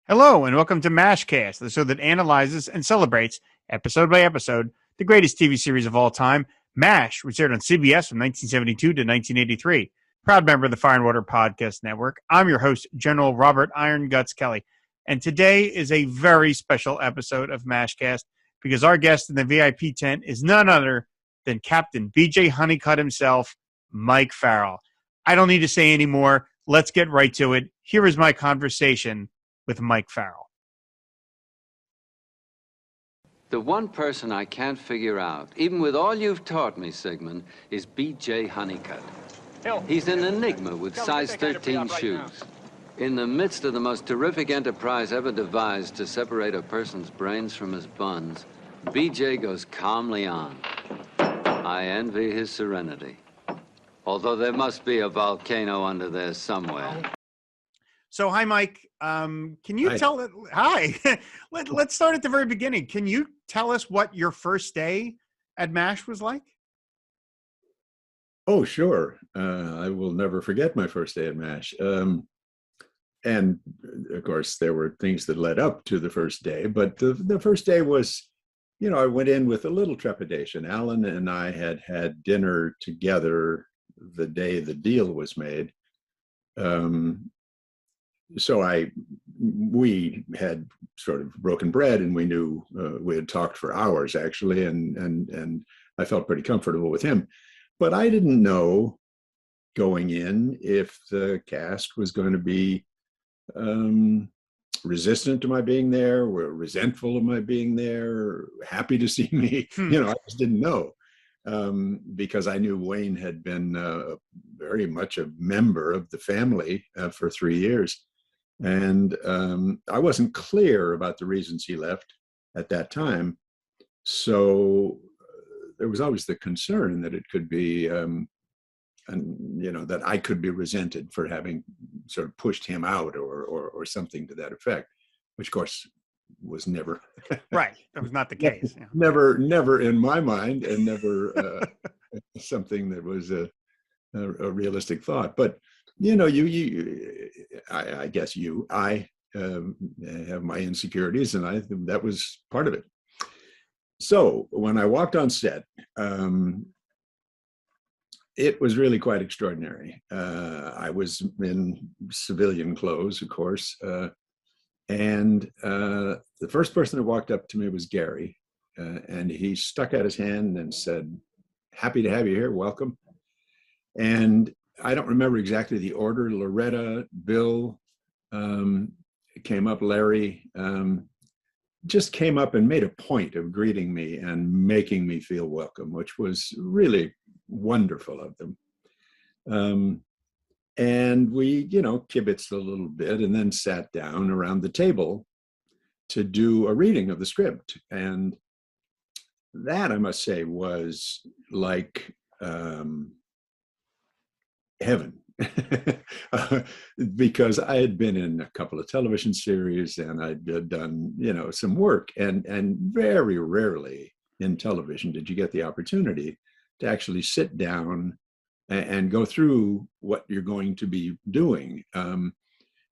Hello, and welcome to M A S HCast, the show that analyzes and celebrates, episode by episode, the greatest TV series of all time, MASH, which aired on CBS from 1972 to 1983. Proud member of the Fire and Water Podcast Network. I'm your host, General Robert Iron Guts Kelly, and today is a very special episode of M A S HCast because our guest in the VIP tent is none other than Captain BJ Hunnicutt himself, Mike Farrell. I don't need to say any more. Let's get right to it. Here is my conversation with Mike Farrell. The one person I can't figure out, even with all you've taught me, Sigmund, is B.J. Hunnicutt. He's an enigma with size 13 shoes. In the midst of the most terrific enterprise ever devised to separate a person's brains from his buns, B.J. goes calmly on. I envy his serenity. Although there must be a volcano under there somewhere. So, hi, Mike. Can you tell it? Hi. Let's start at the very beginning. Can you tell us what your first day at MASH was like? Oh, sure. I will never forget my first day at MASH. And of course, there were things that led up to the first day. But the first day was, I went in with a little trepidation. Alan and I had dinner together the day the deal was made. So we had sort of broken bread, and we knew we had talked for hours actually, and I felt pretty comfortable with him. But I didn't know going in if the cast was going to be resistant to my being there, were resentful of my being there, happy to see me. I just didn't know. Because I knew Wayne had been very much a member of the family for 3 years. And I wasn't clear about the reasons he left at that time. So there was always the concern that it could be, that I could be resented for having sort of pushed him out or something to that effect, which of course was never right. That was not the case. Yeah. Never in my mind, and never something that was a realistic thought. But I guess I have my insecurities, and that was part of it. So when I walked on set, it was really quite extraordinary. I was in civilian clothes, of course. And the first person that walked up to me was Gary, and he stuck out his hand and said, "Happy to have you here, welcome." And I don't remember exactly the order. Loretta, Bill came up, Larry just came up and made a point of greeting me and making me feel welcome, which was really wonderful of them. And we, kibitzed a little bit and then sat down around the table to do a reading of the script. And that, I must say, was like heaven. Because I had been in a couple of television series, and I'd done, some work. And very rarely in television did you get the opportunity to actually sit down and go through what you're going to be doing. And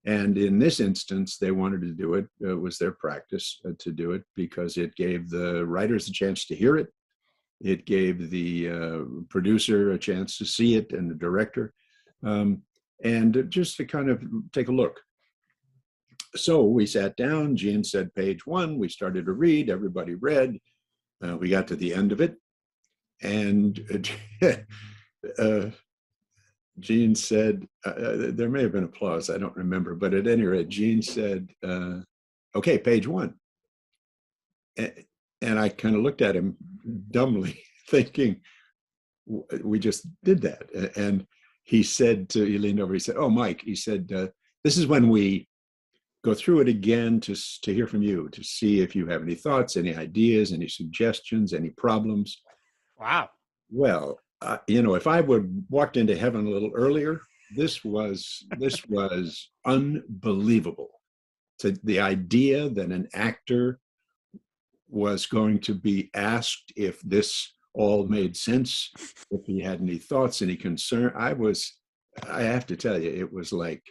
in this instance, they wanted to do it. It was their practice to do it because it gave the writers a chance to hear it. It gave the producer a chance to see it, and the director, and just to kind of take a look. So we sat down. Gene said, page 1. We started to read. Everybody read. We got to the end of it. And Gene said, there may have been applause, I don't remember, but at any rate, Gene said, okay, page 1. And I kind of looked at him dumbly, thinking, we just did that. And he leaned over, he said, oh, Mike, he said, this is when we go through it again to hear from you, to see if you have any thoughts, any ideas, any suggestions, any problems. Wow. Well, if I would walked into heaven a little earlier, this was unbelievable. So the idea that an actor was going to be asked if this all made sense, if he had any thoughts, any concern, I have to tell you, it was like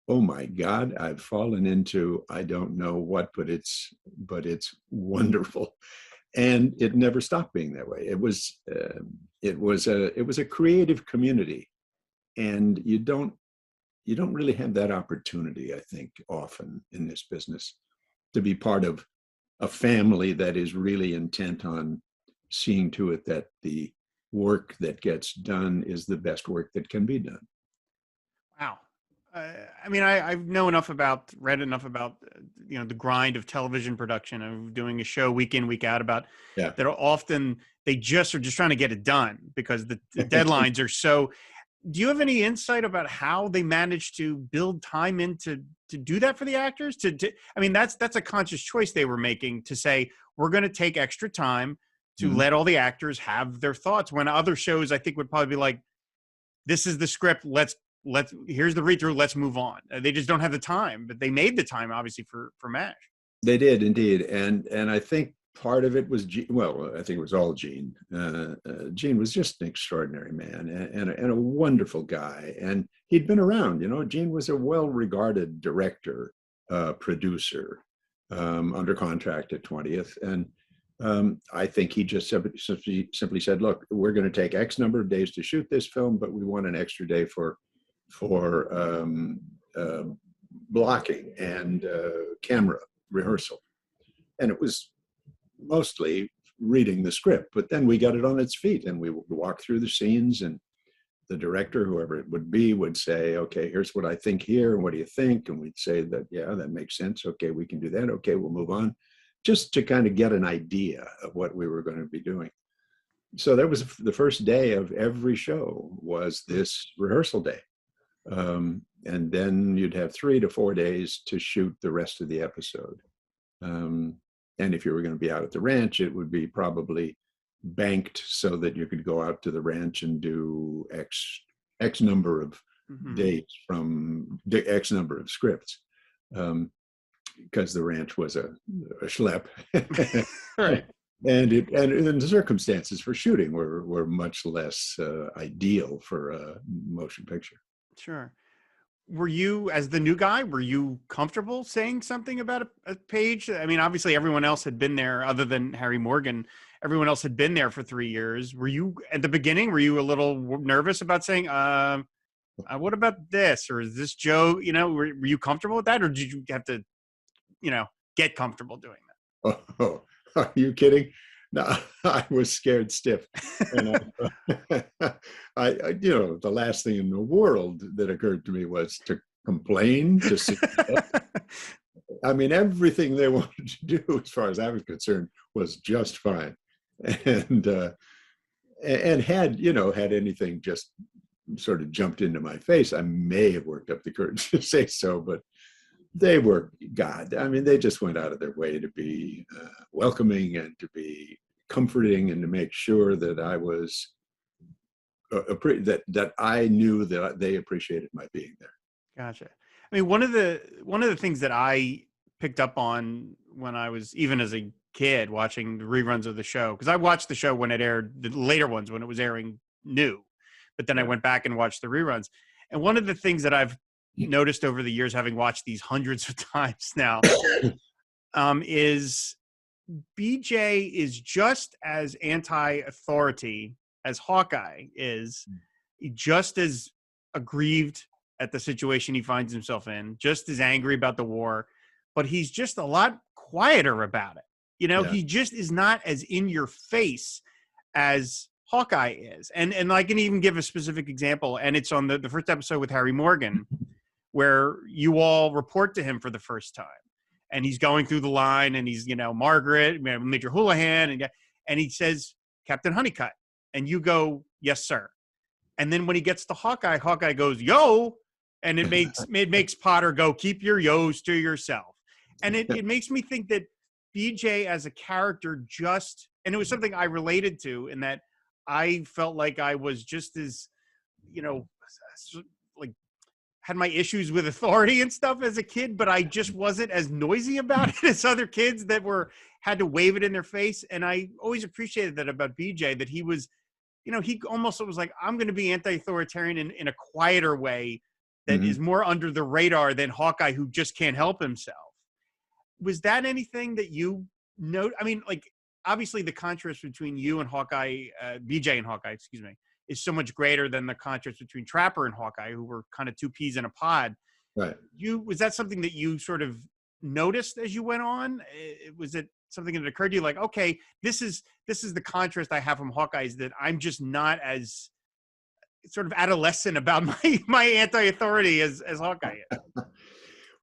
oh my God, I've fallen into, I don't know what, but it's wonderful. And it never stopped being that way. It was a creative community, and you don't really have that opportunity, I think, often in this business, to be part of a family that is really intent on seeing to it that the work that gets done is the best work that can be done. Wow. I mean, I've know enough about, read enough about, the grind of television production, of doing a show week in, week out, about Yeah. that are often, they just are just trying to get it done because the deadlines are so. Do you have any insight about how they manage to build time in to do that for the actors? I mean, that's a conscious choice they were making, to say, we're going to take extra time to Mhm. let all the actors have their thoughts, when other shows, I think, would probably be like, this is the script, let's here's the read through, let's move on. They just don't have the time, but they made the time, obviously, for MASH. They did indeed, and I think part of it was Gene. Well, I think it was all Gene. Gene was just an extraordinary man, and a wonderful guy, and he'd been around. Gene was a well-regarded director, producer, under contract at 20th, and I think he just simply said, "Look, we're going to take X number of days to shoot this film, but we want an extra day for blocking and camera rehearsal." And it was mostly reading the script, but then we got it on its feet and we walked through the scenes, and the director, whoever it would be, would say, okay, here's what I think here, and what do you think? And we'd say that, yeah, that makes sense. Okay, we can do that. Okay, we'll move on, just to kind of get an idea of what we were going to be doing. So that was the first day of every show, was this rehearsal day. And then you'd have 3 to 4 days to shoot the rest of the episode. And if you were going to be out at the ranch, it would be probably banked so that you could go out to the ranch and do X number of dates from X number of scripts, because the ranch was a schlep. Right. And the circumstances for shooting were much less ideal for a motion picture. Sure. Were you, as the new guy, were you comfortable saying something about a page? I mean, obviously everyone else had been there, other than Harry Morgan. Everyone else had been there for 3 years. Were you, at the beginning, were you a little nervous about saying, what about this? Or is this Joe, were you comfortable with that? Or did you have to, get comfortable doing that? Oh, are you kidding? No, I was scared stiff. And the last thing in the world that occurred to me was to complain, to sit up. I mean, everything they wanted to do, as far as I was concerned, was just fine. And had anything just sort of jumped into my face, I may have worked up the courage to say so, but they were, God, I mean, they just went out of their way to be welcoming and to be comforting, and to make sure that I was that I knew that they appreciated my being there. Gotcha. I mean, one of the things that I picked up on when I was, even as a kid, watching the reruns of the show, because I watched the show when it aired, the later ones when it was airing new, but then I went back and watched the reruns. And one of the things that I've noticed over the years, having watched these hundreds of times now, is BJ is just as anti-authority as Hawkeye is, just as aggrieved at the situation he finds himself in, just as angry about the war, but he's just a lot quieter about it. He just is not as in your face as Hawkeye is. And I can even give a specific example, and it's on the first episode with Harry Morgan, where you all report to him for the first time. And he's going through the line, and he's, Margaret, Major Houlihan, and he says, Captain Hunnicutt. And you go, yes, sir. And then when he gets to Hawkeye, Hawkeye goes, yo. And it makes Potter go, keep your yos to yourself. And it makes me think that BJ as a character and it was something I related to, in that I felt like I was just as, like, had my issues with authority and stuff as a kid, but I just wasn't as noisy about it as other kids that had to wave it in their face. And I always appreciated that about BJ, that he was, he almost was like, I'm going to be anti-authoritarian in a quieter way, that is more under the radar than Hawkeye, who just can't help himself. Was that anything that you know? I mean, like, obviously the contrast between you and Hawkeye, BJ and Hawkeye, excuse me, is so much greater than the contrast between Trapper and Hawkeye, who were kind of two peas in a pod. Right. Was that something that you sort of noticed as you went on? Was it something that occurred to you like, okay, this is the contrast I have from Hawkeye, is that I'm just not as sort of adolescent about my anti-authority as Hawkeye is?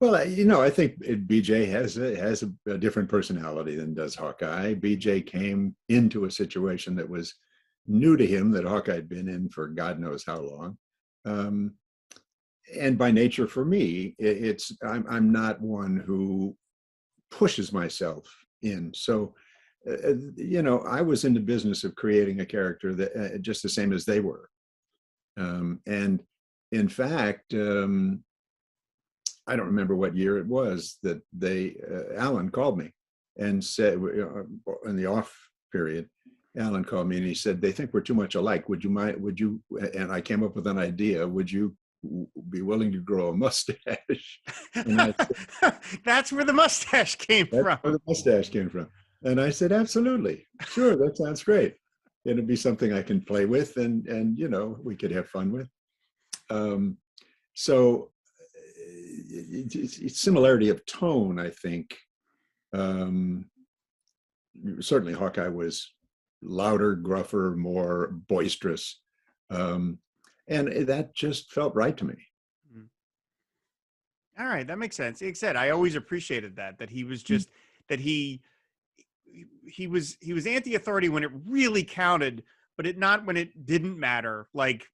Well, I think BJ has a different personality than does Hawkeye. BJ came into a situation that was new to him, that Hawkeye had been in for God knows how long. And by nature, for me, I'm not one who pushes myself in. So, I was in the business of creating a character that just the same as they were. And in fact, I don't remember what year it was that Alan called me and said, in the off period, Alan called me and he said, they think we're too much alike. Would you, and I came up with an idea, would you be willing to grow a mustache? And That's where the mustache came from. That's where the mustache came from. And I said, absolutely. Sure, that sounds great. It'll be something I can play with and we could have fun with. So it's similarity of tone, I think. Certainly Hawkeye was louder, gruffer, more boisterous. And that just felt right to me. All right, that makes sense. Like I said, I always appreciated that he was just that he was anti-authority when it really counted, but not when it didn't matter. Like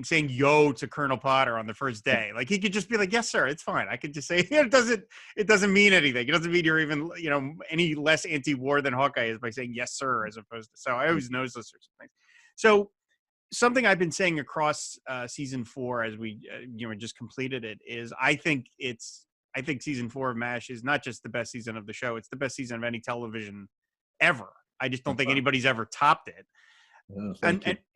saying yo to Colonel Potter on the first day. Like he could just be like, yes, sir, it's fine. I could just say it doesn't mean anything. It doesn't mean you're even, any less anti-war than Hawkeye is by saying yes, sir, as opposed to. So I always notice those sorts of things. So something I've been saying across season 4 as we just completed it is I think season 4 of MASH is not just the best season of the show, it's the best season of any television ever. I just don't think anybody's ever topped it.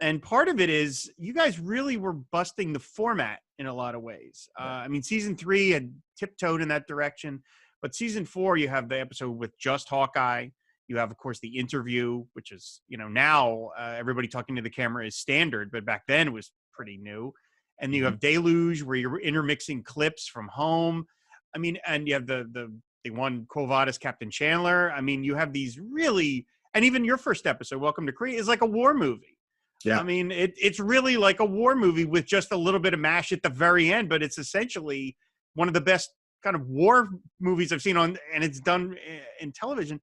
And part of it is you guys really were busting the format in a lot of ways. I mean, season 3 had tiptoed in that direction, but season 4, you have the episode with just Hawkeye. You have, of course, the interview, which is, now everybody talking to the camera is standard, but back then it was pretty new. And you have Deluge, where you're intermixing clips from home. I mean, and you have the one Quo Vadis Captain Chandler. I mean, you have these really. And even your first episode, Welcome to Kree, is like a war movie. Yeah. I mean, it's really like a war movie with just a little bit of MASH at the very end, but it's essentially one of the best kind of war movies I've seen and it's done in television.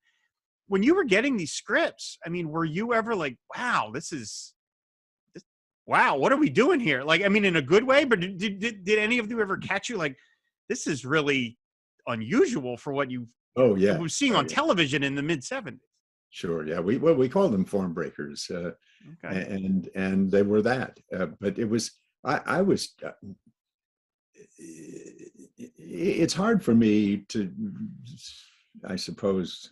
When you were getting these scripts, I mean, were you ever like, wow, wow, what are we doing here? Like, I mean, in a good way, but did any of you ever catch you like, this is really unusual for what you were seeing on television in the mid-70s? Sure. Yeah. We called them form breakers, and they were that. But it was I was. It's hard for me to, I suppose,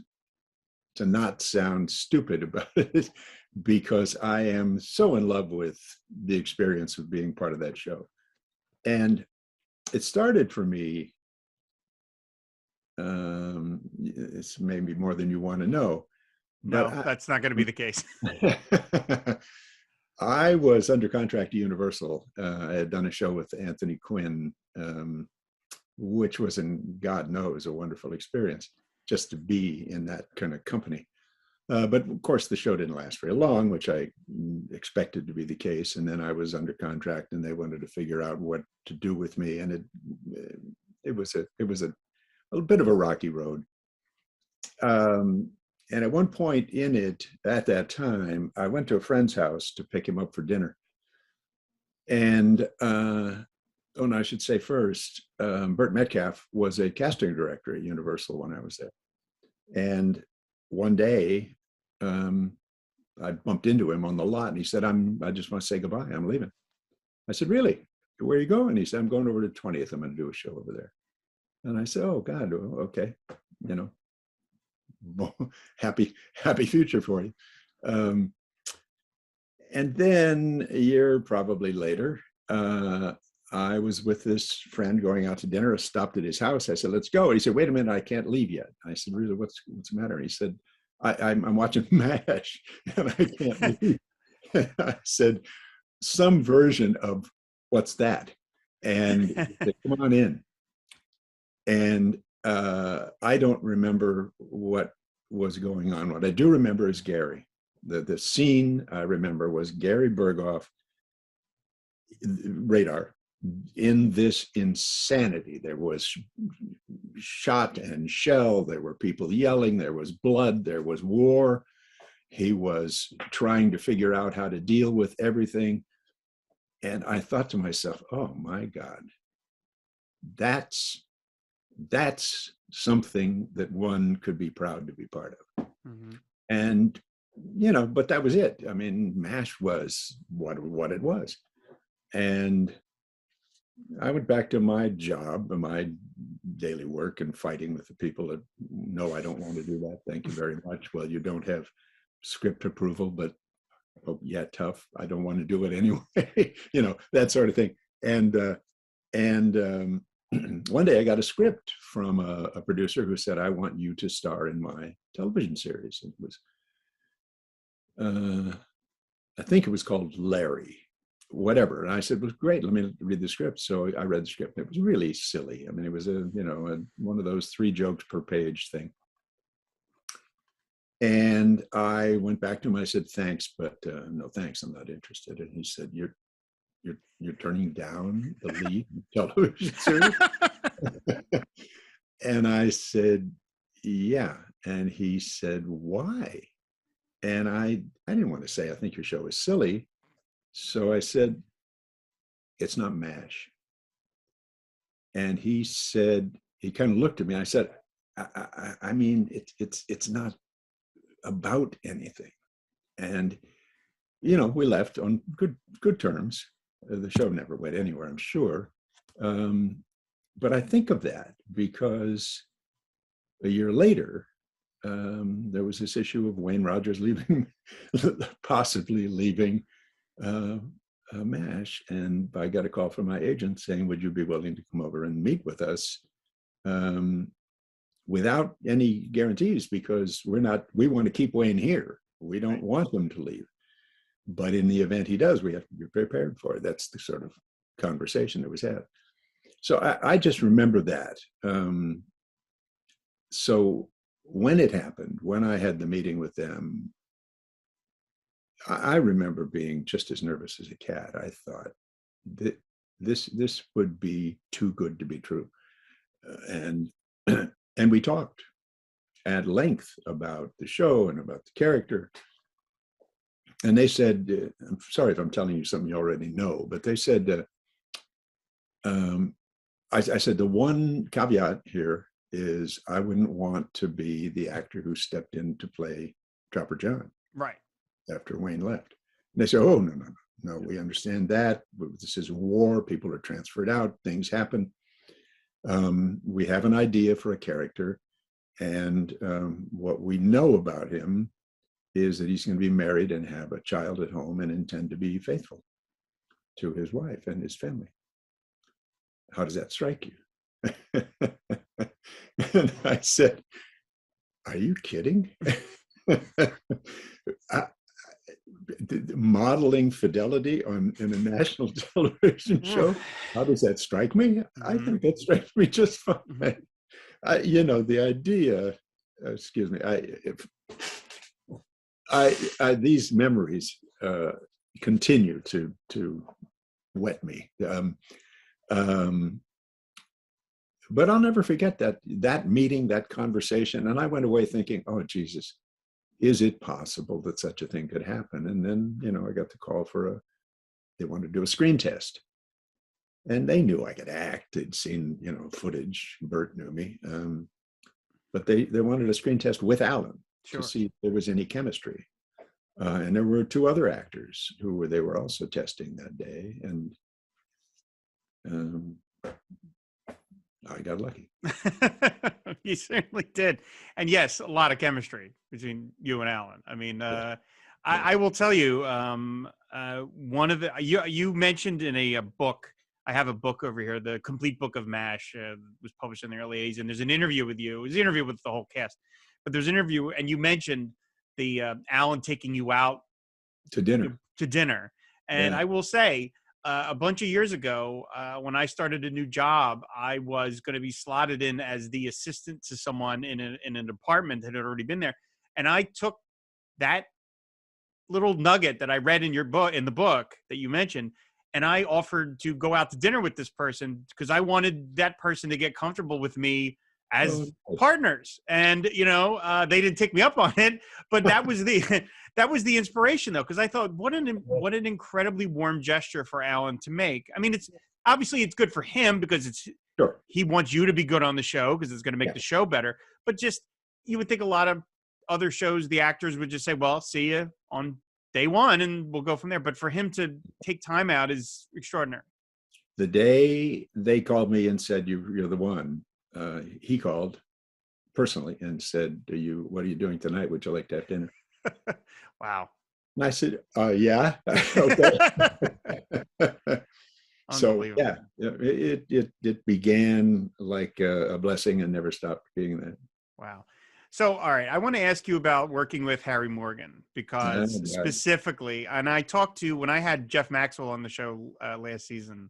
to not sound stupid about it, because I am so in love with the experience of being part of that show, and it started for me. It's maybe more than you want to know. No, that's not going to be the case. I was under contract to Universal. I had done a show with Anthony Quinn, which was, God knows, a wonderful experience just to be in that kind of company. But of course, the show didn't last very long, which I expected to be the case. And then I was under contract, and they wanted to figure out what to do with me, and it was a bit of a rocky road. And at one point in it, at that time, I went to a friend's house to pick him up for dinner. And, I should say first, Burt Metcalf was a casting director at Universal when I was there. And one day, I bumped into him on the lot, and he said, I just want to say goodbye. I'm leaving. I said, really? Where are you going? He said, I'm going over to 20th. I'm going to do a show over there. And I said, oh, God, okay. Happy future for you. And then a year probably later, I was with this friend going out to dinner. I stopped at his house. I said, "Let's go." And he said, "Wait a minute, I can't leave yet." I said, "Really, what's the matter?" He said, I'm watching MASH and I can't leave." I said, "Some version of what's that?" And he said, "Come on in." And I don't remember what was going on. What I do remember is Gary. The scene I remember was Gary Berghoff, radar, in this insanity. There was shot and shell, there were people yelling, there was blood, there was war. He was trying to figure out how to deal with everything. And I thought to myself, oh my God, that's something that one could be proud to be part of. Mm-hmm. And, but that was it. I mean, MASH was what it was. And I went back to my job and my daily work and fighting with the people that, no, I don't want to do that. Thank you very much. Well, you don't have script approval, but oh, yeah, tough. I don't want to do it anyway. That sort of thing. And one day I got a script from a producer who said, "I want you to star in my television series." It was, I think it was called Larry, whatever. And I said, "Well, great. Let me read the script." So I read the script. It was really silly. I mean, it was one of those 3 jokes per page thing. And I went back to him. I said, "Thanks, but no thanks. I'm not interested." And he said, You're turning down the lead television series?" And I said, "Yeah." And he said, "Why?" And I didn't want to say, "I think your show is silly." So I said, "It's not MASH." And he said, he kind of looked at me. I said, I mean, it's not about anything. And, we left on good terms. The show never went anywhere, I'm sure. But I think of that because a year later, there was this issue of Wayne Rogers leaving, possibly leaving MASH. And I got a call from my agent saying, "Would you be willing to come over and meet with us?" Without any guarantees, because we want to keep Wayne here. We don't want him to leave. But in the event he does, we have to be prepared for it. That's the sort of conversation that was had. So I just remember that. So when it happened, when I had the meeting with them, I remember being just as nervous as a cat. I thought that this would be too good to be true. And we talked at length about the show and about the character. And they said, I'm sorry if I'm telling you something you already know, but they said, I said, the one caveat here is I wouldn't want to be the actor who stepped in to play Trapper John. Right. After Wayne left. And they said, "Oh, no, we understand that. This is war. People are transferred out. Things happen. We have an idea for a character. And what we know about him is that he's going to be married and have a child at home and intend to be faithful to his wife and his family. How does that strike you?" And I said, "Are you kidding?" Modeling fidelity in a national television show, how does that strike me? I think that strikes me just fine. The idea, excuse me, these memories continue to wet me. But I'll never forget that meeting, that conversation. And I went away thinking, oh, Jesus, is it possible that such a thing could happen? And then, I got the call they wanted to do a screen test. And they knew I could act. They'd seen, footage. Bert knew me. But they wanted a screen test with Alan to see if there was any chemistry. And there were 2 other actors they were also testing that day. And I got lucky. You certainly did. And yes, a lot of chemistry between you and Alan. I mean, I will tell you, one of you mentioned in a book I have a book over here, the complete book of MASH, was published in the early 80s, and there's an interview with you. It was an interview with the whole cast, but there's an interview, and you mentioned the Alan taking you out To dinner. to dinner. And Yeah. I will say, a bunch of years ago, when I started a new job, I was going to be slotted in as the assistant to someone in an apartment that had already been there. And I took that little nugget that I read in the book that you mentioned, and I offered to go out to dinner with this person because I wanted that person to get comfortable with me as partners. And they didn't take me up on it, but that was the that was the inspiration, though, because I thought, what an incredibly warm gesture for Alan to make. I mean, it's good for him because Sure. he wants you to be good on the show because it's going to make the show better. But just, you would think a lot of other shows, the actors would just say, well, see you on day one and we'll go from there. But for him to take time out is extraordinary. The day they called me and said, you're the one, he called personally and said, what are you doing tonight? Would you like to have dinner? Wow. And I said, yeah. Okay. So yeah, it began like a blessing and never stopped being that. Wow. So, all right, I want to ask you about working with Harry Morgan because specifically, and I talked to, when I had Jeff Maxwell on the show last season,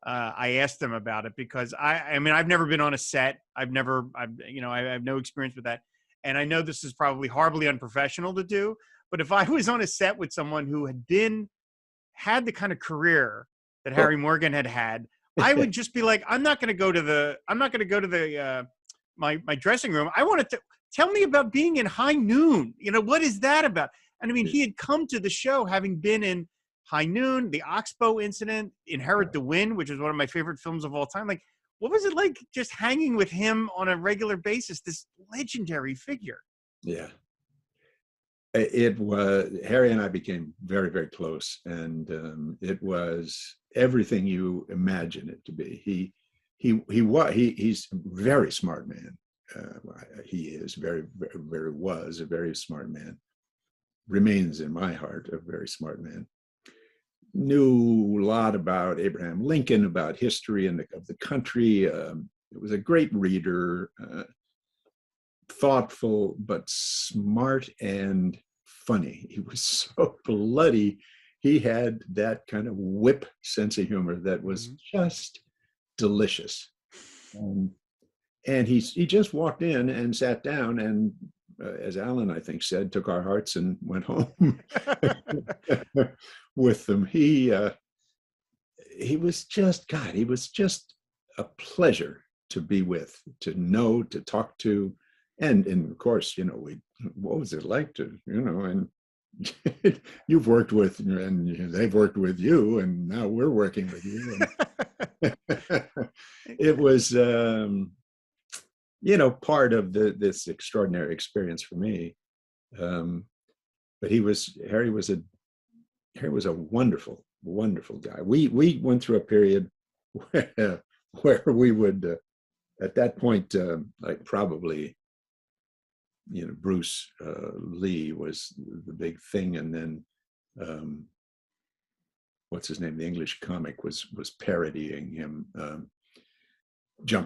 I asked him about it because I mean, I've never been on a set. I have no experience with that. And I know this is probably horribly unprofessional to do, but if I was on a set with someone who had the kind of career that Harry Morgan had, I would just be like, I'm not going to go to the my dressing room. I want to tell me about being in High Noon. What is that about? And I mean, he had come to the show having been in High Noon, the Oxbow incident, Inherit the Wind, which is one of my favorite films of all time. Like, what was it like just hanging with him on a regular basis, this legendary figure? Yeah. It was, Harry and I became very, very close, and it was everything you imagine it to be. He's a very smart man. He is was a very smart man. Remains in my heart a very smart man. Knew a lot about Abraham Lincoln, about history of the country. Was a great reader, thoughtful but smart and funny. He was so bloody. He had that kind of whip sense of humor that was just delicious. And he just walked in and sat down and, as Alan, I think, said, took our hearts and went home with them. He was just, God, he was just a pleasure to be with, to know, to talk to. And of course, what was it like to, and you've worked with, and they've worked with you, and now we're working with you. It was, part of this extraordinary experience for me. But Harry was a wonderful, wonderful guy. We went through a period where we would, at that point, like probably, Bruce Lee was the big thing, and then what's his name? The English comic was parodying him,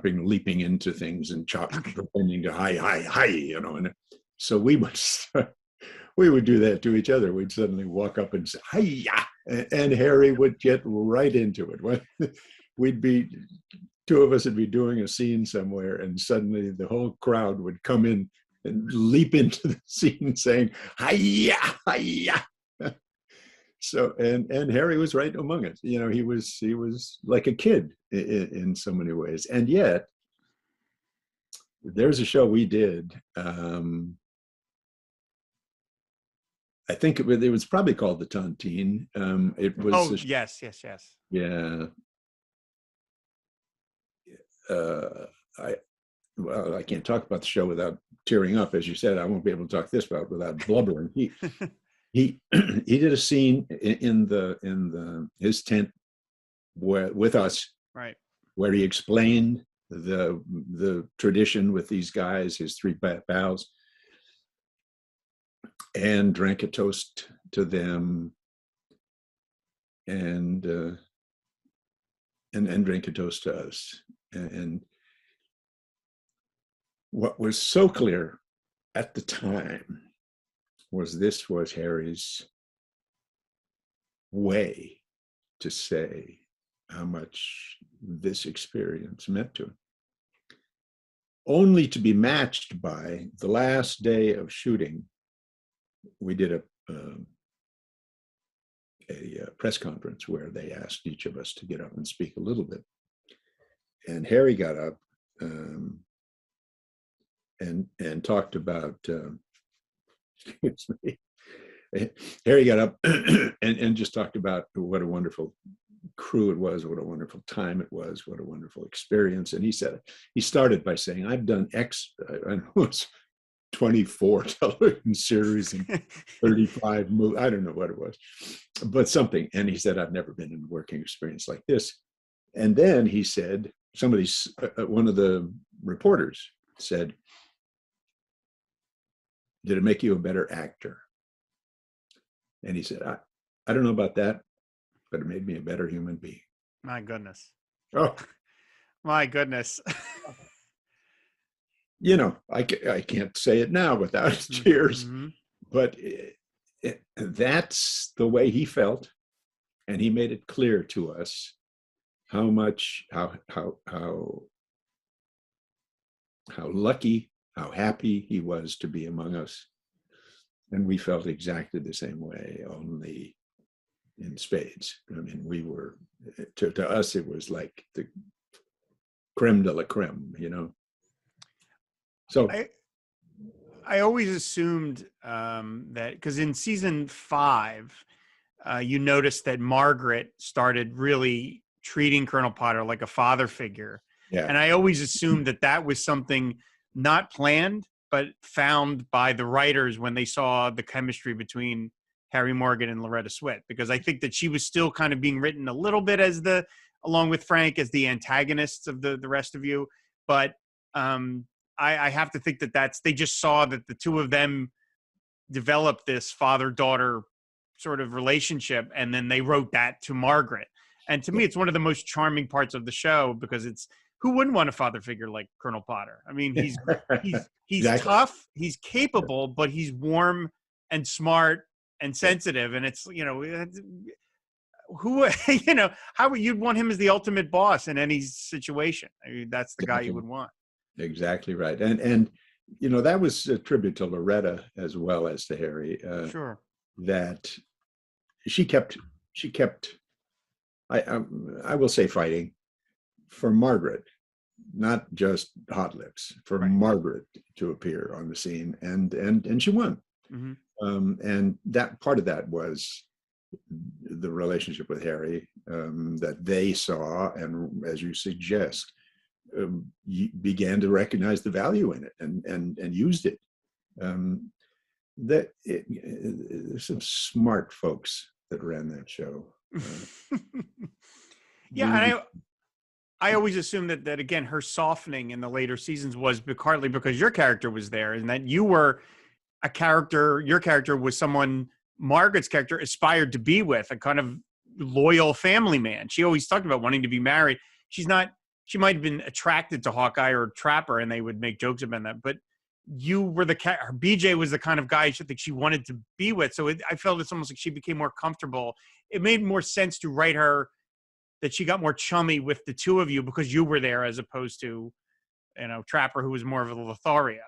leaping into things and pretending to hi, and so we would do that to each other. We'd suddenly walk up and say hi, and Harry would get right into it. We'd be, two of us would be doing a scene somewhere, and suddenly the whole crowd would come in and leap into the scene saying hi-ya, hi-ya. So and Harry was right among it. He was like a kid in so many ways. And yet there's a show we did, I think it was probably called the Tontine. It was yes. Yeah. I can't talk about the show without tearing up. As you said, I won't be able to talk this about without blubbering. He did a scene in his tent with us, right, where he explained the tradition with these guys, his three pals, and drank a toast to them, and and drink a toast to us. And what was so clear at the time was this was Harry's way to say how much this experience meant to him, only to be matched by the last day of shooting. We did a press conference where they asked each of us to get up and speak a little bit. And Harry got up and talked about, excuse me, Harry got up and just talked about what a wonderful crew it was, what a wonderful time it was, what a wonderful experience. And he said, he started by saying, I've done X, I know it's 24 television series and 35 movies, I don't know what it was, but something. And he said, I've never been in a working experience like this. And then he said, one of the reporters said, did it make you a better actor? And he said, I don't know about that, but it made me a better human being. My goodness. Oh, my goodness. You know, I can't say it now without tears, but that's the way he felt. And he made it clear to us how much, how lucky, how happy he was to be among us. And we felt exactly the same way, only in spades. I mean, we were, to us, it was like the creme de la creme, you know? So I always assumed that, because in season 5, you noticed that Margaret started really treating Colonel Potter like a father figure. Yeah. And I always assumed that that was something not planned, but found by the writers when they saw the chemistry between Harry Morgan and Loretta Swit, because I think that she was still kind of being written a little bit as along with Frank, as the antagonists of the rest of you. But I have to think that they just saw that the two of them developed this father-daughter sort of relationship, and then they wrote that to Margaret. And to me, it's one of the most charming parts of the show, because it's, who wouldn't want a father figure like Colonel Potter? I mean, he's exactly. Tough, he's capable, but he's warm and smart and sensitive. And it's, you know, who, you know, how would you'd want him as the ultimate boss in any situation? I mean, that's the guy you would want. Exactly right. And you know, that was a tribute to Loretta as well as to Harry. Sure. That she kept I will say fighting for Margaret, not just Hot Lips, for right. Margaret to appear on the scene, and she won. Mm-hmm. And that part of that was the relationship with Harry that they saw, and as you suggest, began to recognize the value in it and used it. There's some smart folks that ran that show. Yeah, and I always assumed that again, her softening in the later seasons was partly because your character was there, and that you were a character. Your character was someone Margaret's character aspired to be with, a kind of loyal family man. She always talked about wanting to be married. She's not. She might have been attracted to Hawkeye or Trapper, and they would make jokes about that. But you were BJ was the kind of guy I think she wanted to be with. So I felt it's almost like she became more comfortable. It made more sense to write her that she got more chummy with the two of you because you were there, as opposed to, you know, Trapper, who was more of a Lothario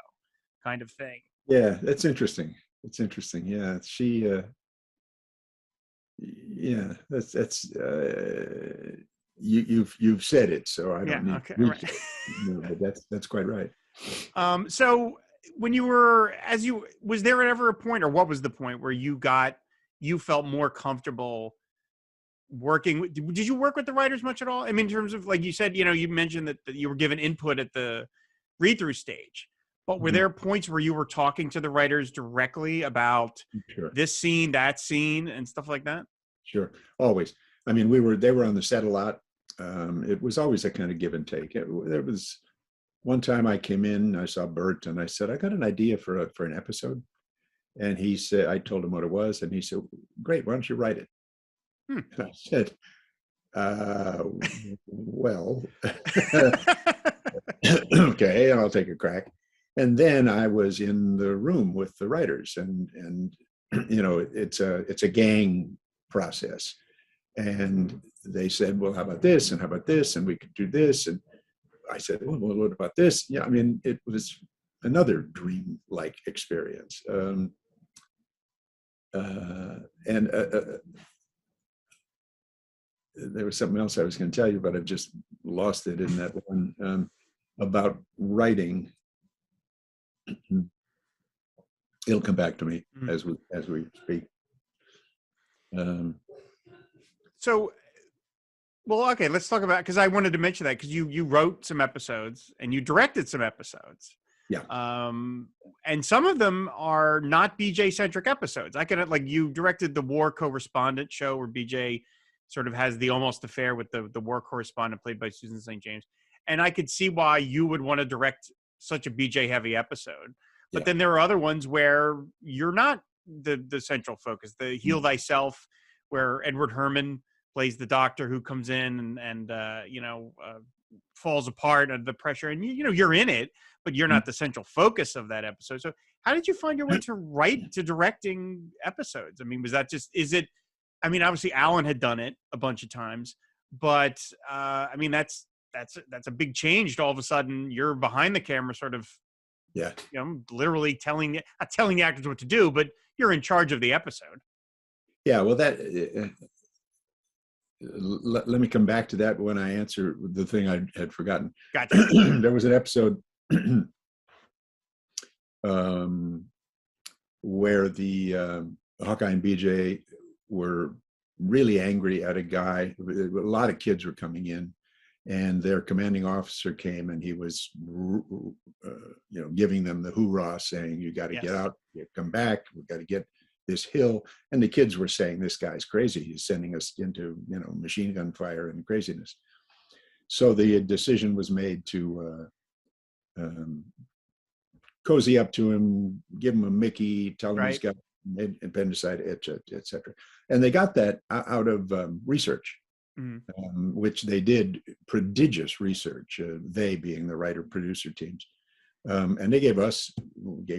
kind of thing. Yeah, that's interesting. It's interesting. Yeah, she. Yeah, that's. You've said it, so I don't need. Okay, right. No, but that's quite right. So when you were, was there ever a point, or what was the point where you felt more comfortable working with? Did you work with the writers much at all? I mean, in terms of, like you said, you know, you mentioned that you were given input at the read-through stage, but were there points where you were talking to the writers directly about this scene, that scene, and stuff like that? Sure, always. I mean, they were on the set a lot. It was always a kind of give and take. There was one time I came in, I saw Bert, and I said, I got an idea for an episode. And he said, I told him what it was, and he said, great, why don't you write it? And I said, Well, okay, I'll take a crack. And then I was in the room with the writers, and it's a gang process. And they said, well, how about this? And how about this? And we could do this. And I said, well, what about this? Yeah, I mean, it was another dream-like experience. And there was something else I was going to tell you, but I've just lost it in that one about writing. It'll come back to me as we speak. So, well, okay, let's talk about, because I wanted to mention that because you wrote some episodes and you directed some episodes. Yeah. And some of them are not BJ centric episodes. I could, like, you directed the war correspondent show where BJ sort of has the almost affair with the war correspondent played by Susan St. James. And I could see why you would want to direct such a BJ heavy episode. But then there are other ones where you're not the central focus. The Heal Thyself, where Edward Herman plays the doctor who comes in and falls apart under the pressure. And, you're in it, but you're not the central focus of that episode. So how did you find your way to directing episodes? I mean, was that just, obviously Alan had done it a bunch of times, but that's a big change to all of a sudden you're behind the camera sort of, literally not telling the actors what to do, but you're in charge of the episode. Yeah. Well, let me come back to that when I answer the thing I had forgotten. Gotcha. There was an episode where the Hawkeye and BJ were really angry at a guy. A lot of kids were coming in, and their commanding officer came, and he was, giving them the hoorah, saying, "You got to get out, come back. We got to get this hill." And the kids were saying, "This guy's crazy. He's sending us into, machine gun fire and craziness." So the decision was made to cozy up to him, give him a Mickey, tell him he's got appendicitis, et cetera. And they got that out of research, which they did prodigious research, they being the writer-producer teams. And they gave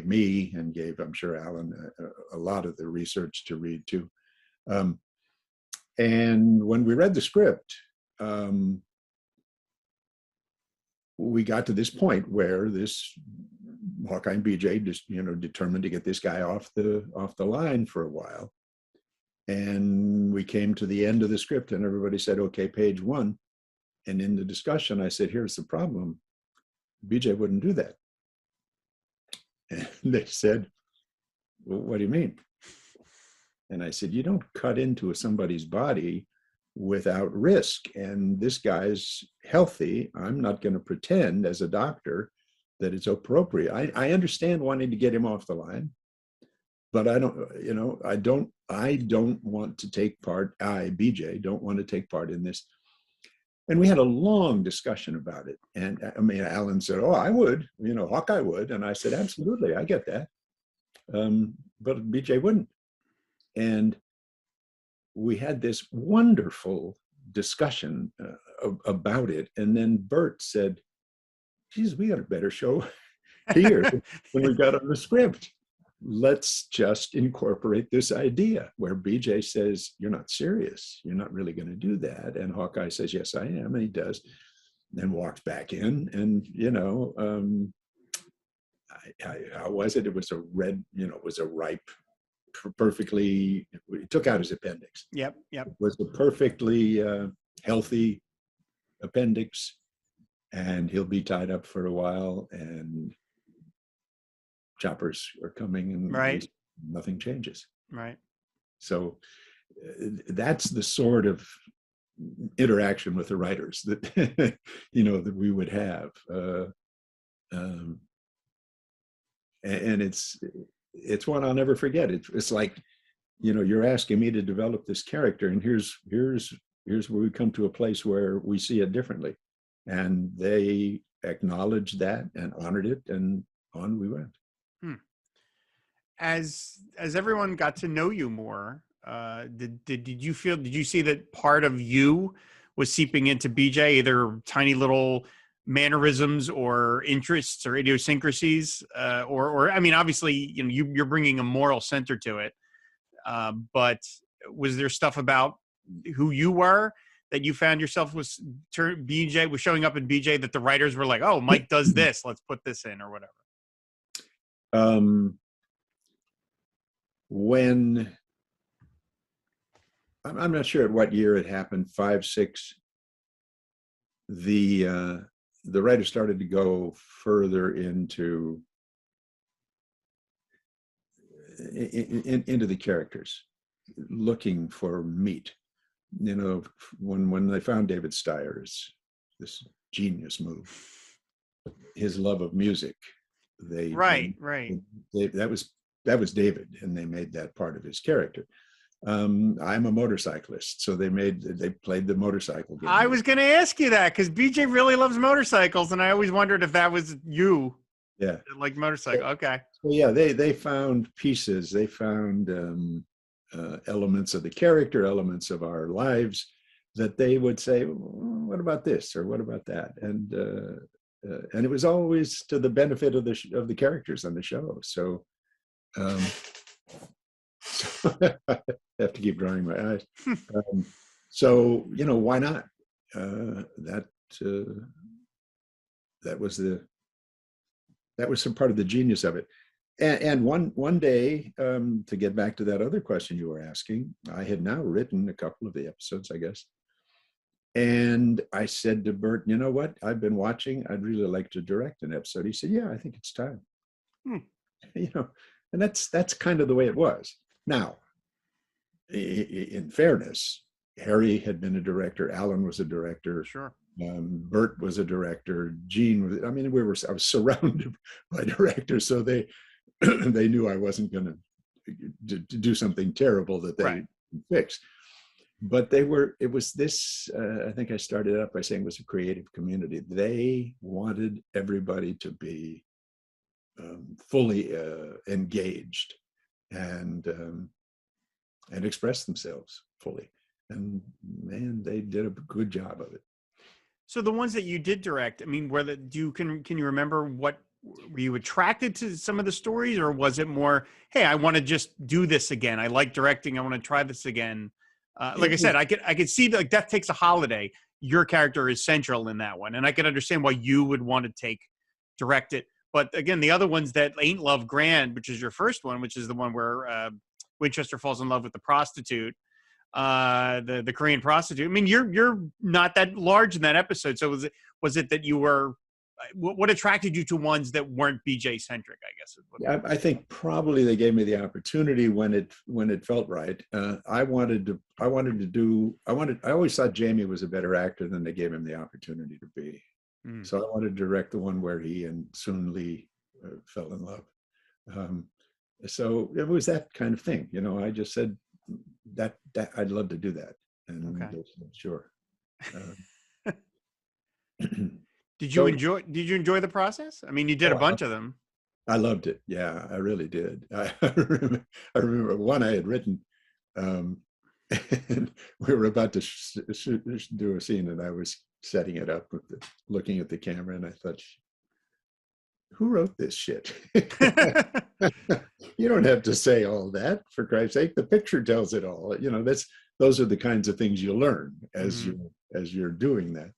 me, and gave, I'm sure, Alan, a lot of the research to read too. And when we read the script, we got to this point where this Hawkeye and BJ just, determined to get this guy off the line for a while. And we came to the end of the script, and everybody said, "Okay, page 1." And in the discussion, I said, "Here's the problem. BJ wouldn't do that." And they said, "Well, what do you mean?" And I said, "You don't cut into somebody's body without risk. And this guy's healthy. I'm not going to pretend as a doctor that it's appropriate. I understand wanting to get him off the line, but I don't want to take part. BJ, don't want to take part in this." And we had a long discussion about it. And Alan said, "Oh, I would, Hawkeye would." And I said, "Absolutely, I get that." But BJ wouldn't. And we had this wonderful discussion about it. And then Bert said, "Geez, we got a better show here than we got on the script. Let's just incorporate this idea," where BJ says, "You're not serious. You're not really going to do that." And Hawkeye says, "Yes, I am." And he does, then walks back in. And, how was it? It was it was a ripe, perfectly, he took out his appendix. Yep. It was a perfectly healthy appendix, and he'll be tied up for a while, and choppers are coming, and nothing changes. Right. So that's the sort of interaction with the writers that that we would have, and it's one I'll never forget. It's like, you're asking me to develop this character, and here's where we come to a place where we see it differently, and they acknowledged that and honored it, and on we went. As everyone got to know you more, did you see that part of you was seeping into BJ, either tiny little mannerisms or interests or idiosyncrasies, or I mean, obviously, you're bringing a moral center to it, but was there stuff about who you were that you found yourself BJ was showing up in BJ that the writers were like, oh, Mike does this, let's put this in, or whatever? When I'm not sure at what year it happened, 5, 6, the writer started to go further into the characters, looking for meat. When they found David Steyer's, this genius move, his love of music, Right. that was David, and they made that part of his character. I'm a motorcyclist, so they played the motorcycle game. I was going to ask you that because BJ really loves motorcycles, and I always wondered if that was you. Yeah, like motorcycle. Okay. So yeah, they found pieces. They found elements of the character, elements of our lives that they would say, "What about this?" or "What about that?" And it was always to the benefit of the characters on the show. So. I have to keep drying my eyes. So why not? That was some part of the genius of it. And one day, to get back to that other question you were asking, I had now written a couple of the episodes, I guess. And I said to Bert, you know what? I've been watching. I'd really like to direct an episode. He said, yeah, I think it's time. And that's kind of the way it was. Now, in fairness, Harry had been a director. Alan was a director. Sure. Bert was a director. Gene was. I mean, I was surrounded by directors, so they knew I wasn't going to do something terrible that they fix. But it was this. I think I started out by saying it was a creative community. They wanted everybody to be fully engaged and express themselves fully. And man, they did a good job of it. So the ones that you did direct, I mean, can you remember were you attracted to some of the stories, or was it more, hey, I want to just do this again. I like directing. I want to try this again. Like I said, I could see that Death Takes a Holiday. Your character is central in that one, and I could understand why you would want to direct it. But again, the other ones that Ain't Love Grand, which is your first one, which is the one where Winchester falls in love with the prostitute, the Korean prostitute. I mean, you're not that large in that episode. So was it that you were? What attracted you to ones that weren't BJ centric? I guess. I think probably they gave me the opportunity when it felt right. I always thought Jamie was a better actor than they gave him the opportunity to be. So I wanted to direct the one where he and Soon Lee fell in love. So it was that kind of thing. I just said that I'd love to do that. And they said, sure. Did you enjoy the process? I mean, you did a bunch of them. I loved it. Yeah, I really did. I remember one I had written, and we were about to do a scene, and I was setting it up looking at the camera, and I thought, who wrote this shit? You don't have to say all that, for Christ's sake. The picture tells it all. Those are the kinds of things you learn as you're doing that.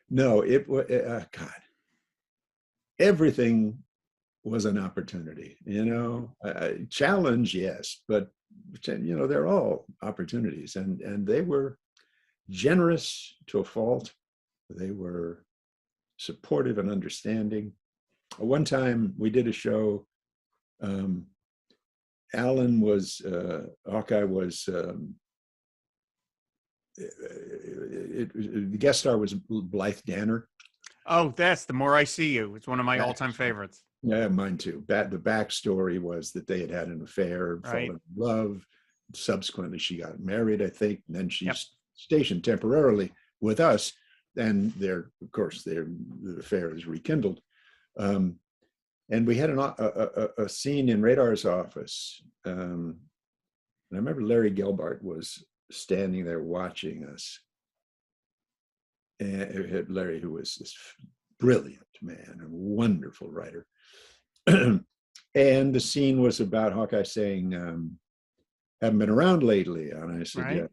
No, it was God. Everything was an opportunity. Challenge, yes, but they're all opportunities, and they were generous to a fault. They were supportive and understanding. One time we did a show. Alan was Hawkeye was. The guest star was Blythe Danner. Oh, that's The More I See You. It's one of my all-time favorites. Yeah, mine too. The backstory was that they had an affair, fallen in love. Subsequently, she got married, I think, and then she's stationed temporarily with us. And the affair is rekindled. And we had a scene in Radar's office. And I remember Larry Gelbart was standing there watching us. and Larry, who was this brilliant man, a wonderful writer. And the scene was about Hawkeye saying, haven't been around lately. And I said, Right. yeah,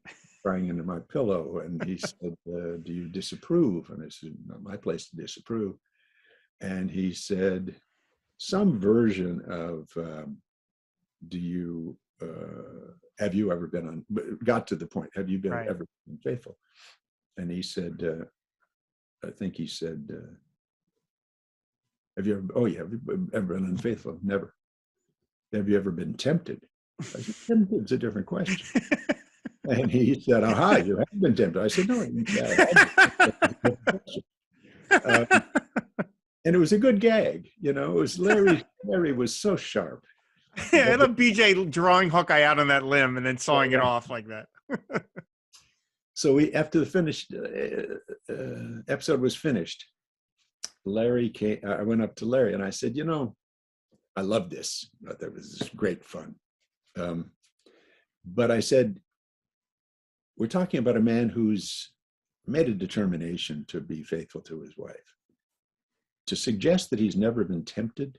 crying into my pillow. And he said, do you disapprove? And I said, not my place to disapprove. And he said, some version of, do you, have you ever been got to the point, have you been Right. ever been faithful? And he said, I think he said, have you ever been unfaithful? Never. Have you ever been tempted? I said, tempted's a different question. And he said, aha, you haven't been tempted. I said, no. And it was a good gag, you know. It was Larry was so sharp. I love BJ drawing Hawkeye out on that limb and then sawing it off like that. So after the finished episode was finished, Larry came. I went up to Larry and I said, you know, I love this. That was great fun. But I said, we're talking about a man who's made a determination to be faithful to his wife. To suggest that he's never been tempted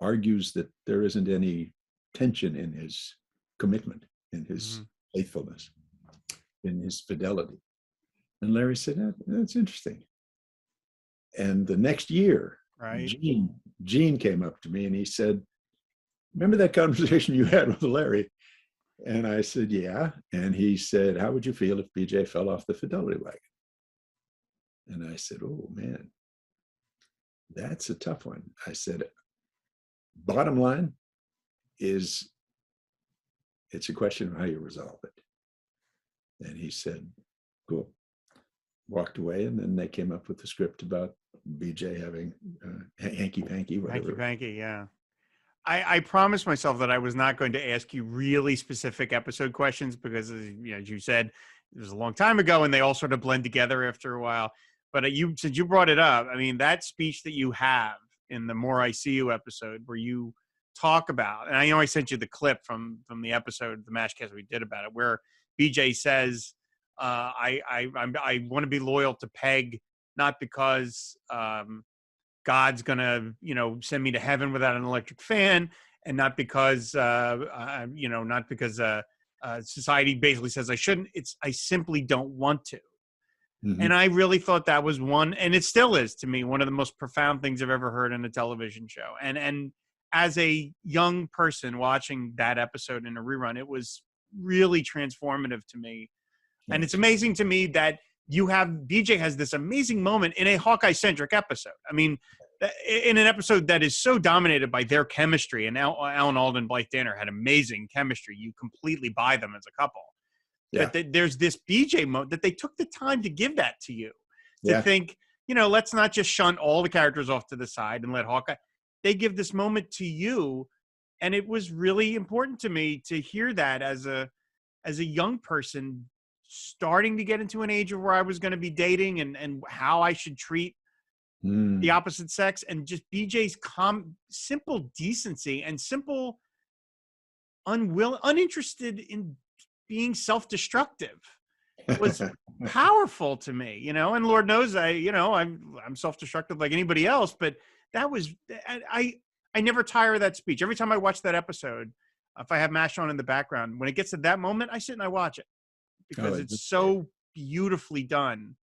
argues that there isn't any tension in his commitment, in his faithfulness, in his fidelity. And Larry said, that's interesting. And the next year, right. Gene came up to me and he said, remember that conversation you had with Larry? And I said, yeah. And he said, how would you feel if BJ fell off the fidelity wagon? And I said, oh, man, that's a tough one. I said, bottom line is, it's a question of how you resolve it. And he said, cool. Walked away, and then they came up with the script about BJ having hanky-panky, whatever. Hanky-panky, yeah. I promised myself that I was not going to ask you really specific episode questions because, you know, as you said, it was a long time ago and they all sort of blend together after a while. But since you brought it up, I mean, that speech that you have in the More I See You episode where you talk about, and I know I sent you the clip from the episode, the MASHcast we did about it, where BJ says, I want to be loyal to Peg, not because God's gonna, you know, send me to heaven without an electric fan, and not because, you know, not because society basically says I shouldn't. I simply don't want to. Mm-hmm. And I really thought that was one, and it still is to me, one of the most profound things I've ever heard in a television show. And as a young person watching that episode in a rerun, it was really transformative to me. Yes. And it's amazing to me that BJ has this amazing moment in a Hawkeye-centric episode. I mean, in an episode that is so dominated by their chemistry, and Alan Alda, Blythe Danner had amazing chemistry. You completely buy them as a couple. Yeah. But there's this BJ mode that they took the time to give that to you, to think, you know, let's not just shunt all the characters off to the side and let Hawkeye. They give this moment to you, and it was really important to me to hear that as a young person starting to get into an age of where I was going to be dating and how I should treat the opposite sex, and just BJ's simple decency and simple uninterested in being self-destructive was powerful to me, you know, and Lord knows I'm self-destructive like anybody else, but that was, I never tire of that speech. Every time I watch that episode, if I have MASH on in the background, when it gets to that moment, I sit and I watch it because it's so beautifully done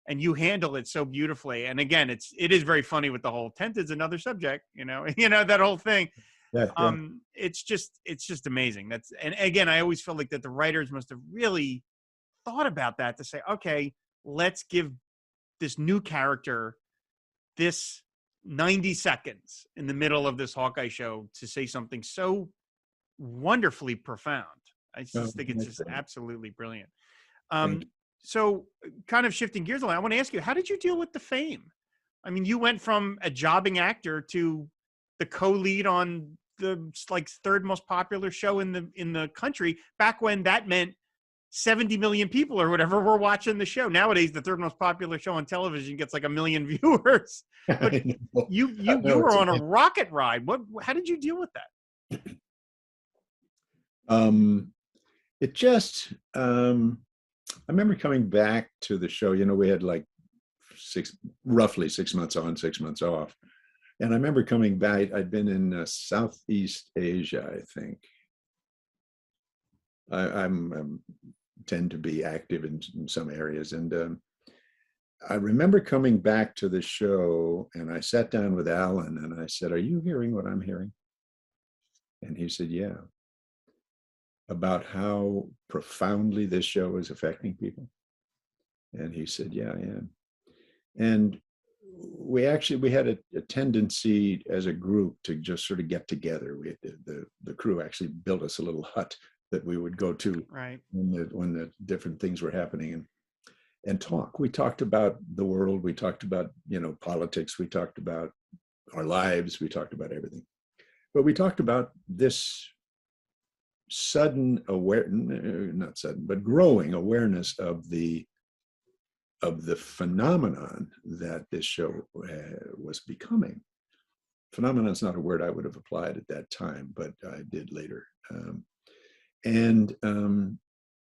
and you handle it so beautifully. And again, it is very funny with the whole Tented's another subject, you know, that whole thing. Yeah. It's just amazing. And again, I always feel like that the writers must have really thought about that to say, okay, let's give this new character this 90 seconds in the middle of this Hawkeye show to say something so wonderfully profound. I just think it's just absolutely brilliant. So kind of shifting gears a lot, I want to ask you, how did you deal with the fame? I mean, you went from a jobbing actor to the co-lead on the third most popular show in the country back when that meant 70 million people or whatever were watching the show. Nowadays, the third most popular show on television gets like 1 million viewers. But you were on a rocket ride. How did you deal with that? It just, I remember coming back to the show, you know, we had like roughly 6 months on, 6 months off. And I remember coming back. I'd been in Southeast Asia, I think. I'm tend to be active in some areas, and I remember coming back to the show, and I sat down with Alan, and I said, "Are you hearing what I'm hearing?" And he said, "Yeah." About how profoundly this show is affecting people. And he said, "Yeah, I am." And we had a tendency as a group to just sort of get together. The crew actually built us a little hut that we would go to right when the different things were happening, and talk. We talked about the world. We talked about, politics. We talked about our lives. We talked about everything. But we talked about this not sudden, but growing awareness of the phenomenon that this show was becoming. Phenomenon is not a word I would have applied at that time, but I did later. And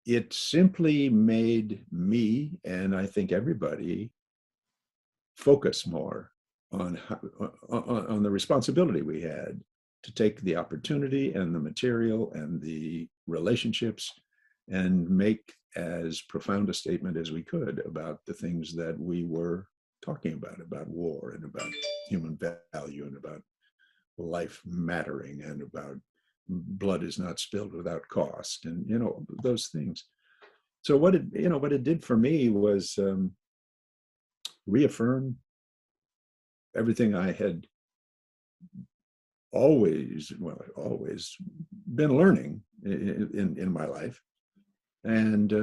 it simply made me, and I think everybody, focus more on the responsibility we had to take the opportunity and the material and the relationships and make as profound a statement as we could about the things that we were talking about war and about human value and about life mattering and about blood is not spilled without cost, and those things. So what it did for me was reaffirm everything I had always been learning in my life, and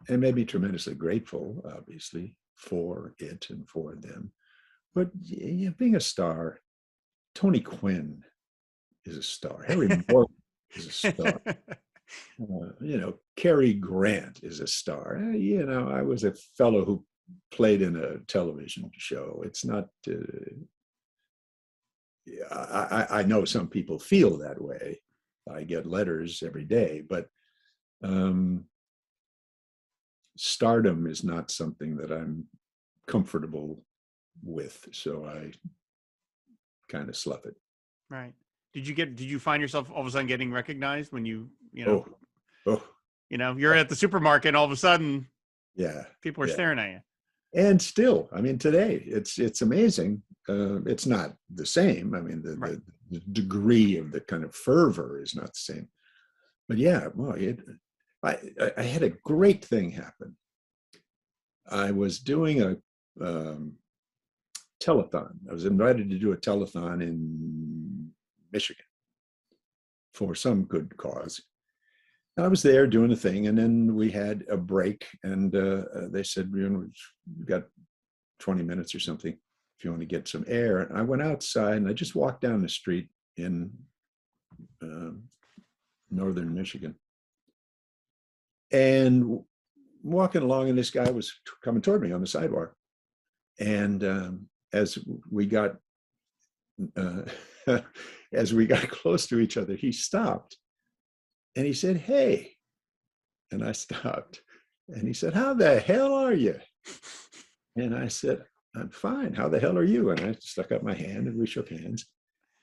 made me tremendously grateful, obviously, for it and for them. But being a star, Tony Quinn is a star. Harry Morgan is a star. Cary Grant is a star. I was a fellow who played in a television show. It's not. I know some people feel that way. I get letters every day, but stardom is not something that I'm comfortable with. So I kind of slough it. right did you find yourself all of a sudden getting recognized when you're at the supermarket and all of a sudden people are staring at you? And still, I mean, today it's amazing. It's not the same. I mean, the degree of the kind of fervor is not the same. But yeah, well, I had a great thing happen. I was doing a telethon. I was invited to do a telethon in Michigan for some good cause. And I was there doing the thing, and then we had a break, and they said, we've got 20 minutes or something if you want to get some air. And I went outside, and I just walked down the street in northern Michigan, and walking along, and this guy was coming toward me on the sidewalk. And as we got close to each other, he stopped. And he said, "Hey," and I stopped. And he said, "How the hell are you?" And I said, "I'm fine. How the hell are you?" And I stuck up my hand, and we shook hands.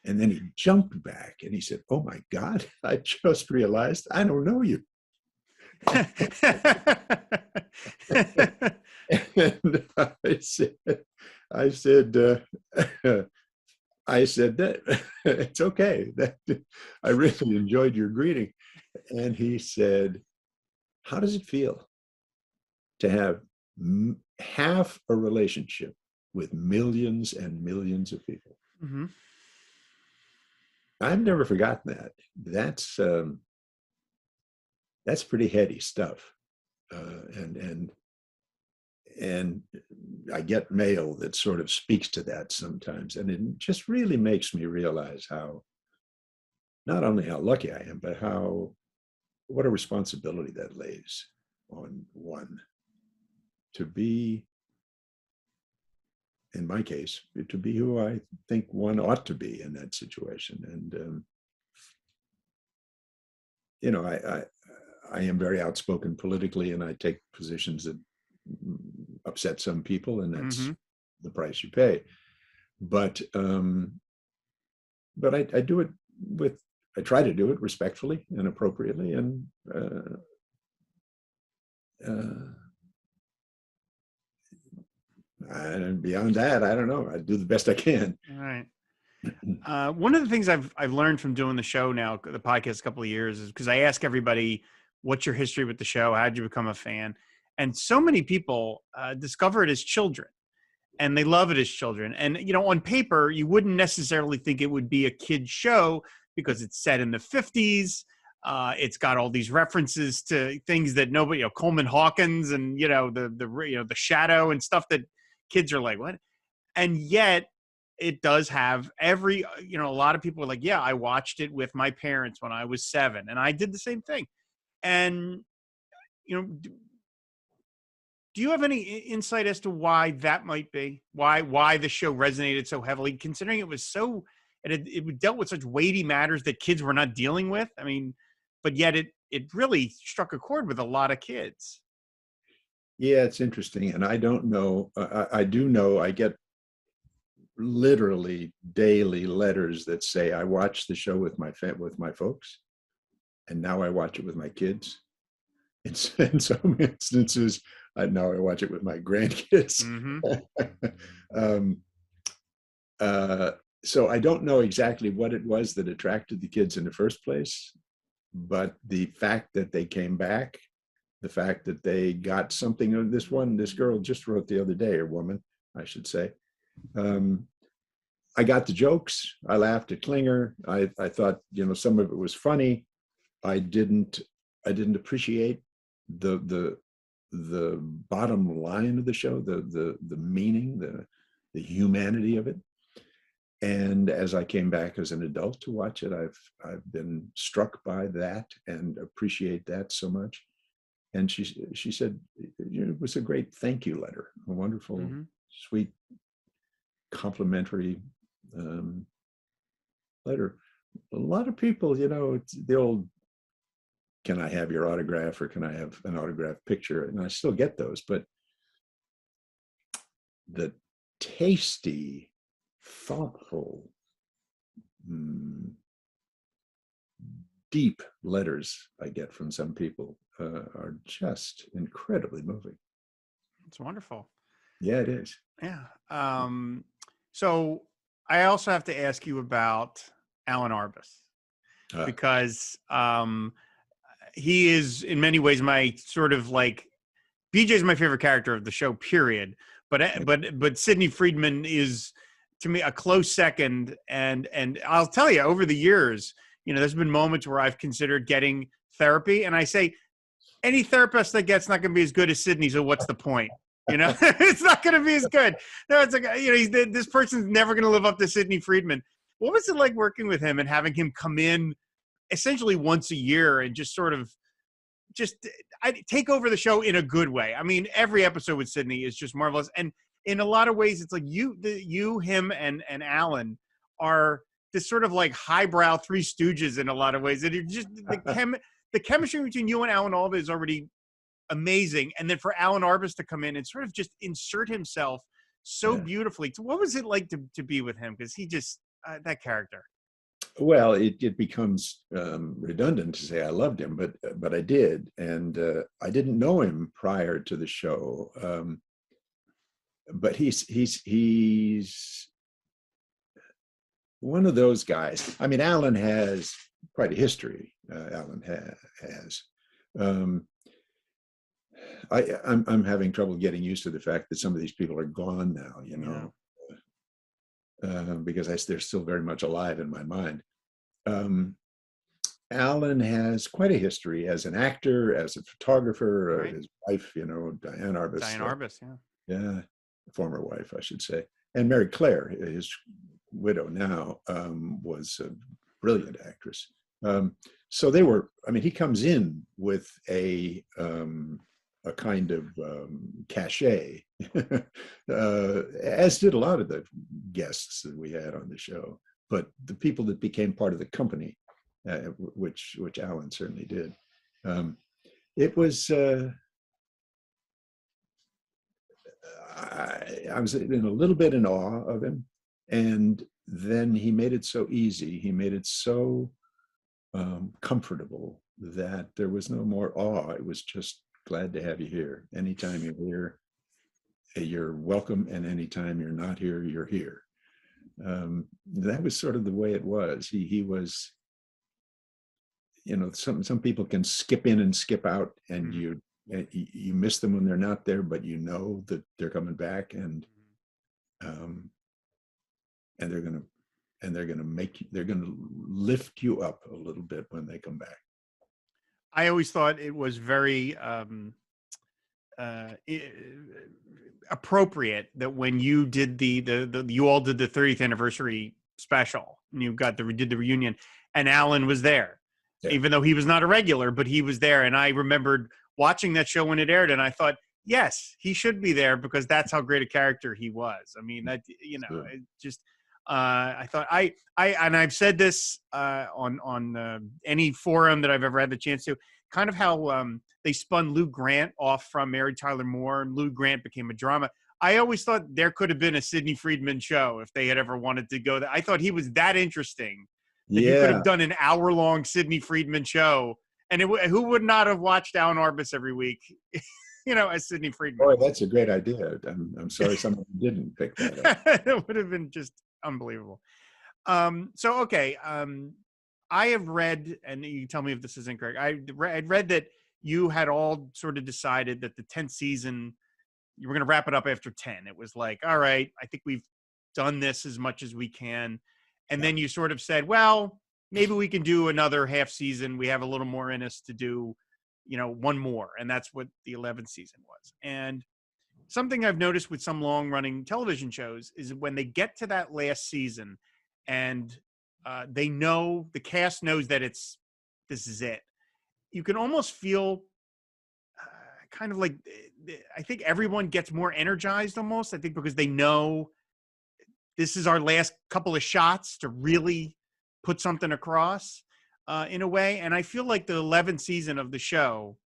And then he jumped back, and he said, "Oh my God, I just realized I don't know you." And I said that it's okay. That I really enjoyed your greeting. And he said, "How does it feel to have half a relationship with millions and millions of people?" Mm-hmm. I've never forgotten that. That's pretty heady stuff. And I get mail that sort of speaks to that sometimes. And it just really makes me realize not only how lucky I am, but what a responsibility that lays on one to be, in my case, to be who I think one ought to be in that situation. And, I am very outspoken politically, and I take positions that upset some people, and that's the price you pay. But I do it I try to do it respectfully and appropriately, and and beyond that, I don't know. I do the best I can. All right. One of the things I've learned from doing the show now, the podcast, a couple of years, is because I ask everybody, "What's your history with the show? How did you become a fan?" And so many people discover it as children, and they love it as children. And on paper, you wouldn't necessarily think it would be a kid's show because it's set in the 50s. It's got all these references to things that nobody, Coleman Hawkins, and the Shadow and stuff that kids are like, what? And yet it does have every, a lot of people are like, yeah, I watched it with my parents when I was 7, and I did the same thing. And, do you have any insight as to why that might be? Why the show resonated so heavily, considering it was so, it dealt with such weighty matters that kids were not dealing with? I mean, but yet it really struck a chord with a lot of kids. Yeah, it's interesting. And I don't know, I do know I get literally daily letters that say, I watched the show with my folks, and now I watch it with my kids. In some instances, now I watch it with my grandkids. So I don't know exactly what it was that attracted the kids in the first place, but the fact that they came back, the fact that they got something of this girl just wrote the other day, or woman, I should say. I got the jokes. I laughed at Klinger. I thought, some of it was funny. I didn't appreciate the bottom line of the show, the meaning, the humanity of it. And as I came back as an adult to watch it, I've been struck by that and appreciate that so much. And she said, it was a great thank you letter, a wonderful, sweet, complimentary letter. A lot of people, it's the old, can I have your autograph, or can I have an autographed picture? And I still get those, but the tasty, thoughtful, deep letters I get from some people are just incredibly moving. It's wonderful. Yeah, it is. Yeah. So I also have to ask you about Alan Arbus, because he is in many ways my sort of like, BJ is my favorite character of the show, period. But Sidney Friedman is, to me, a close second. And I'll tell you, over the years, there's been moments where I've considered getting therapy, and I say, any therapist that gets not going to be as good as Sidney, so what's the point? It's not going to be as good. No, it's like, this person's never going to live up to Sidney Friedman. What was it like working with him and having him come in essentially once a year and just sort of I take over the show in a good way? I mean, every episode with Sidney is just marvelous. And in a lot of ways, it's like him and Alan are this sort of like highbrow Three Stooges in a lot of ways. And it just, the chemistry between you and Alan Alda is already amazing. And then for Alan Arbus to come in and sort of just insert himself so beautifully. So what was it like to be with him? Because he just, that character. Well, it becomes redundant to say I loved him, but I did. And I didn't know him prior to the show. But he's one of those guys. I mean, Alan has quite a history. Alan has. I'm having trouble getting used to the fact that some of these people are gone now, because they're still very much alive in my mind. Alan has quite a history as an actor, as a photographer. Right. His wife, Diane Arbus. Diane Arbus, yeah, former wife, I should say, and Mary Claire, his widow now, was a brilliant actress. So they were. I mean, he comes in with a kind of cachet, as did a lot of the guests that we had on the show. But the people that became part of the company, which Alan certainly did. It was. I was in a little bit in awe of him, and then he made it so easy. He made it so comfortable that there was no more awe. It was just glad to have you here. Anytime you're here, you're welcome, and anytime you're not here, you're here. That was sort of the way it was. He was, you know, some people can skip in and skip out, and you miss them when they're not there, but you know that they're coming back, and they're gonna lift you up a little bit when they come back. I always thought it was very appropriate that when you did you all did the 30th anniversary special, and you did the reunion, and Alan was there, even though he was not a regular, but he was there. And I remembered watching that show when it aired, and I thought, yes, he should be there because that's how great a character he was. I mean, that, you know, it just, I thought and I've said this on any forum that I've ever had the chance to, kind of how they spun Lou Grant off from Mary Tyler Moore, and Lou Grant became a drama. I always thought there could have been a Sidney Friedman show if they had ever wanted to go there. I thought he was that interesting that you could have done an hour-long Sidney Friedman show, and who would not have watched Alan Arbus every week, you know, as Sidney Friedman? Boy, that's a great idea. I'm sorry someone didn't pick that up. It would have been just unbelievable. Okay. I have read, and you tell me if this is incorrect, I'd read that you had all sort of decided that the 10th season, you were going to wrap it up after 10. It was like, all right, I think we've done this as much as we can. And then you sort of said, well, maybe we can do another half season. We have a little more in us to do, you know, one more. And that's what the 11th season was. And something I've noticed with some long running television shows is when they get to that last season and they know, the cast knows that this is it, you can almost feel kind of like, I think everyone gets more energized almost, I think, because they know this is our last couple of shots to really put something across in a way. And I feel like the 11th season of the show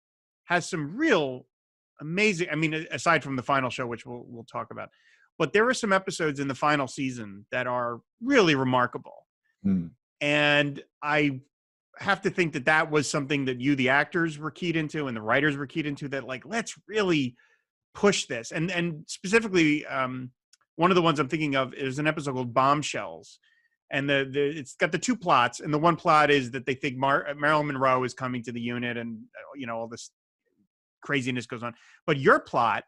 has some real amazing, I mean, aside from the final show, which we'll talk about, but there are some episodes in the final season that are really remarkable. And I have to think that was something that the actors were keyed into and the writers were keyed into, that like, let's really push this. And specifically, one of the ones I'm thinking of is an episode called Bombshells. And it's got the two plots. And the one plot is that they think Marilyn Monroe is coming to the unit, and, you know, all this craziness goes on. But your plot,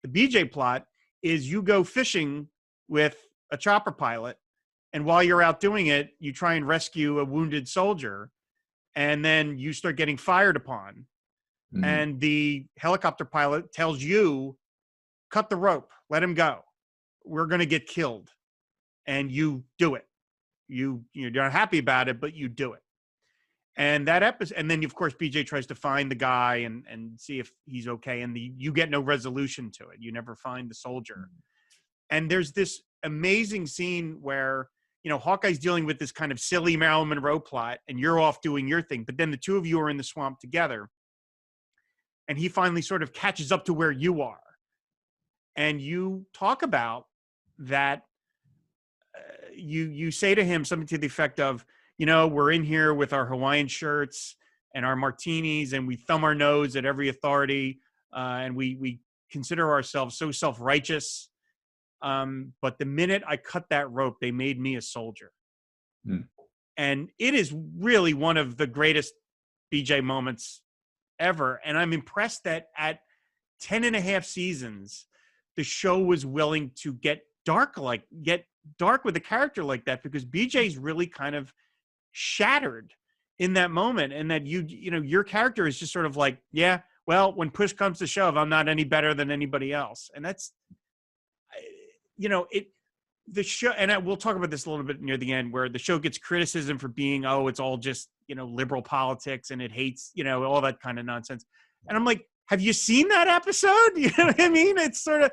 the BJ plot, is you go fishing with a chopper pilot, and while you're out doing it, you try and rescue a wounded soldier, and then you start getting fired upon. And the helicopter pilot tells you, cut the rope, let him go. We're going to get killed. And you do it. You're not happy about it, but you do it. And that episode, and then of course BJ tries to find the guy and see if he's okay, and you get no resolution to it. You never find the soldier. And there's this amazing scene where, you know, Hawkeye's dealing with this kind of silly Marilyn Monroe plot, and you're off doing your thing, but then the two of you are in the swamp together, and he finally sort of catches up to where you are, and you talk about that. You say to him something to the effect of, you know, we're in here with our Hawaiian shirts and our martinis, and we thumb our nose at every authority, and we consider ourselves so self-righteous. But the minute I cut that rope, they made me a soldier. And it is really one of the greatest BJ moments ever. And I'm impressed that at 10 and a half seasons, the show was willing to get dark with a character like that, because BJ's really kind of shattered in that moment. And that you know, your character is just sort of like, yeah, well, when push comes to shove, I'm not any better than anybody else. And that's, you know, the show, and we'll talk about this a little bit near the end, where the show gets criticism for being, oh, it's all just, you know, liberal politics, and it hates, you know, all that kind of nonsense. And I'm like, have you seen that episode? You know what I mean? It's sort of,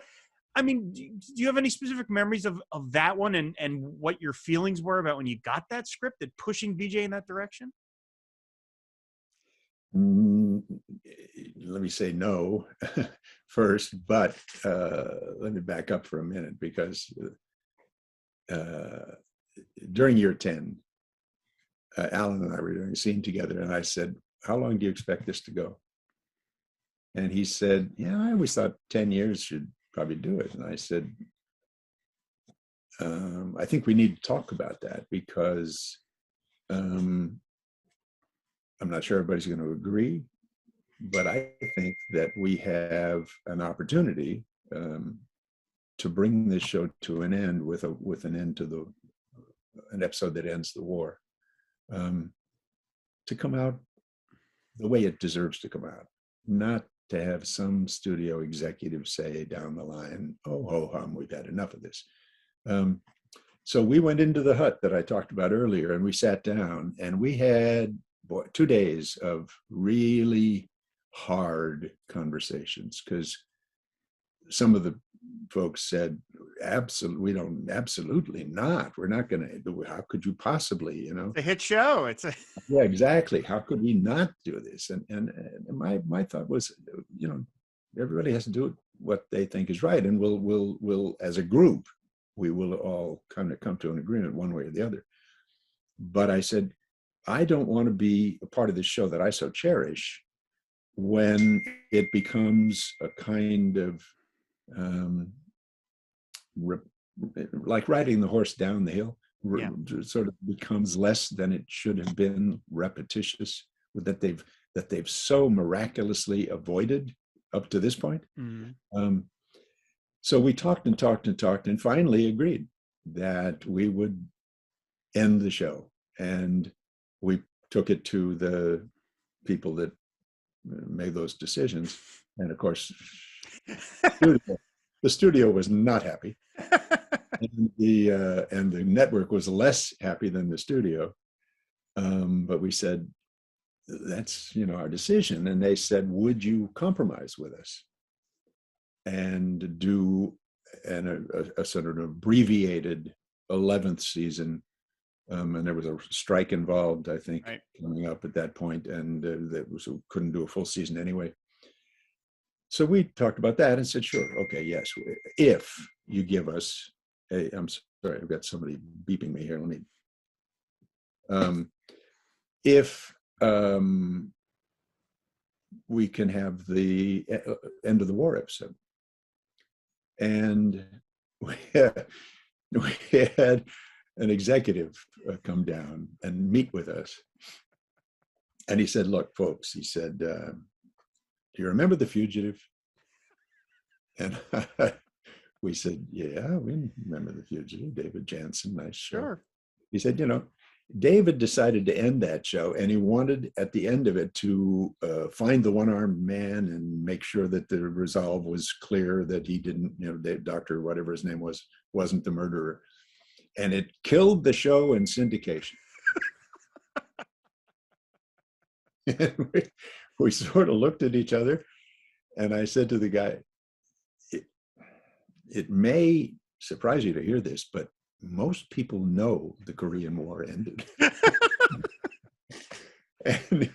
I mean, do you have any specific memories of that one, and what your feelings were about when you got that script, that pushing BJ in that direction? Mm, let me say no first, but let me back up for a minute, because during year 10, Alan and I were doing a scene together, and I said, "How long do you expect this to go?" And he said, "Yeah, I always thought 10 years should probably do it." And I said, "I think we need to talk about that, because I'm not sure everybody's going to agree, but I think that we have an opportunity to bring this show to an end with an end to an episode that ends the war, to come out the way it deserves to come out, not to have some studio executive say down the line, 'Oh, ho hum, we've had enough of this.'" So we went into the hut that I talked about earlier, and we sat down, and we had 2 days of really hard conversations, because some of the folks said, absolutely not. We're not going to, how could you possibly, It's a hit show. Yeah, exactly. How could we not do this? And my thought was, everybody has to do what they think is right. And we'll as a group, we will all kind of come to an agreement one way or the other. But I said, I don't want to be a part of this show that I so cherish when it becomes a kind of like riding the horse down the hill, sort of becomes less than it should have been, repetitious, that they've so miraculously avoided up to this point. Mm-hmm. So we talked and talked and talked, and finally agreed that we would end the show. And we took it to the people that made those decisions. And of course, the studio was not happy. And the network was less happy than the studio. But we said, that's, our decision. And they said, would you compromise with us and do a sort of abbreviated 11th season? And there was a strike involved, I think, right, coming up at that point, and couldn't do a full season anyway. So we talked about that and said, sure, okay, yes, if you give us I'm sorry, I've got somebody beeping me here. Let me. If we can have the end of the war episode, and we had an executive come down and meet with us, and he said, "Look, folks," he said, "do you remember The Fugitive?" And we said, "Yeah, we remember The Fugitive, David Jansen, nice show." Sure. He said, David decided to end that show, and he wanted at the end of it to find the one-armed man and make sure that the resolve was clear, that he didn't, Dr. whatever his name was, wasn't the murderer. And it killed the show in syndication. And we sort of looked at each other, and I said to the guy, it may surprise you to hear this, but most people know the Korean War ended. And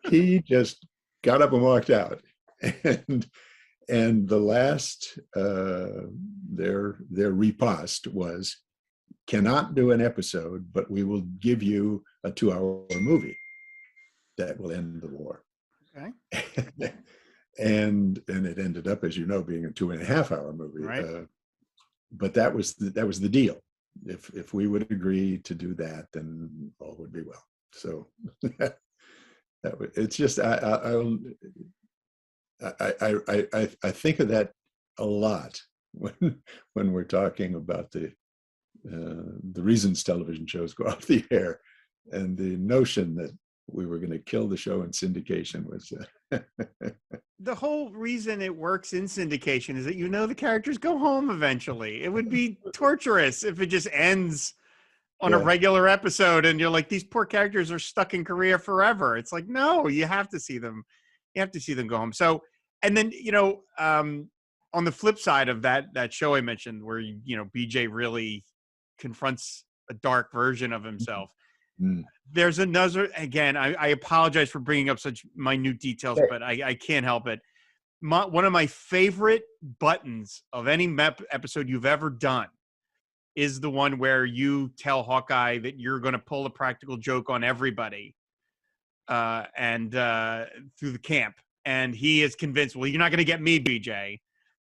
he just got up and walked out. And the last their riposte was, cannot do an episode, but we will give you a 2-hour movie that will end the war. Okay. And it ended up, as you know, being a 2.5-hour movie. Right. But that was the deal. If we would agree to do that, then all would be well. So it's just I think of that a lot when we're talking about the reasons television shows go off the air, and the notion that we were going to kill the show in syndication was the whole reason it works in syndication is that the characters go home eventually. It would be torturous if it just ends on a regular episode and you're like, these poor characters are stuck in Korea forever. It's like, no, you have to see them. You have to see them go home. So, and then, on the flip side of that show I mentioned where, BJ really confronts a dark version of himself. Mm. There's another, again, I apologize for bringing up such minute details, but I can't help it. One of my favorite buttons of any episode you've ever done is the one where you tell Hawkeye that you're going to pull a practical joke on everybody and through the camp. And he is convinced, well, you're not going to get me, BJ.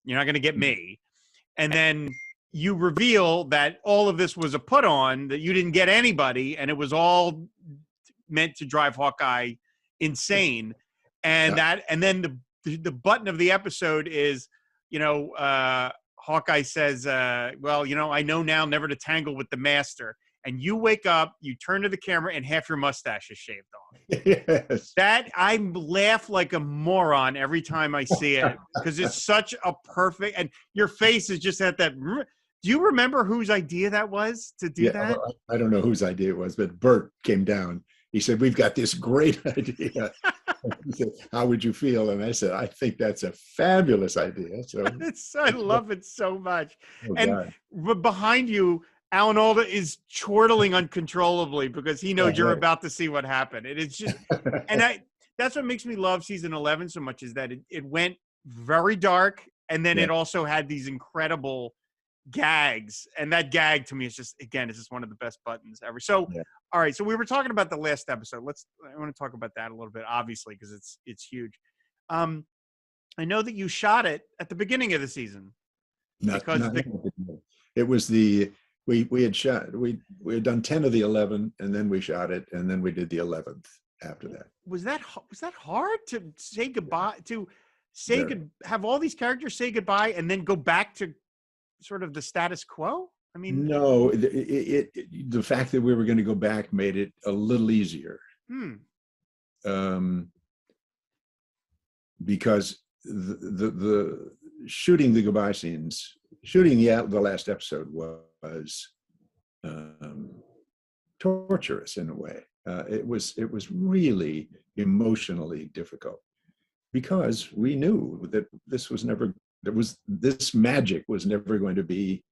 You're not going to get me. And then you reveal that all of this was a put on, that you didn't get anybody, and it was all meant to drive Hawkeye insane. And then the button of the episode is, Hawkeye says, well, I know now never to tangle with the master. And you wake up, you turn to the camera, and half your mustache is shaved off. Yes. That, I laugh like a moron every time I see it because it's such a perfect, and your face is just at that. Do you remember whose idea that was to do that? Well, I don't know whose idea it was, but Bert came down. He said, "We've got this great idea." He said, "How would you feel?" And I said, "I think that's a fabulous idea." So I love it so much. Oh, and behind you, Alan Alda is chortling uncontrollably because he knows you're about to see what happened. And it's just, that's what makes me love season 11 so much, is that it went very dark. And then it also had these incredible gags. And that gag to me is just, again, it's just one of the best buttons ever. So, all right. So we were talking about the last episode. I want to talk about that a little bit, obviously, because it's huge. I know that you shot it at the beginning of the season. It was we had done 10 of the 11, and then we shot it, and then we did the 11th after that. Was that hard to say goodbye, have all these characters say goodbye and then go back to sort of the status quo? I mean, no, the fact that we were going to go back made it a little easier. Because the shooting the goodbye scenes, shooting the last episode was torturous in a way. It was really emotionally difficult because we knew that this magic was never going to be.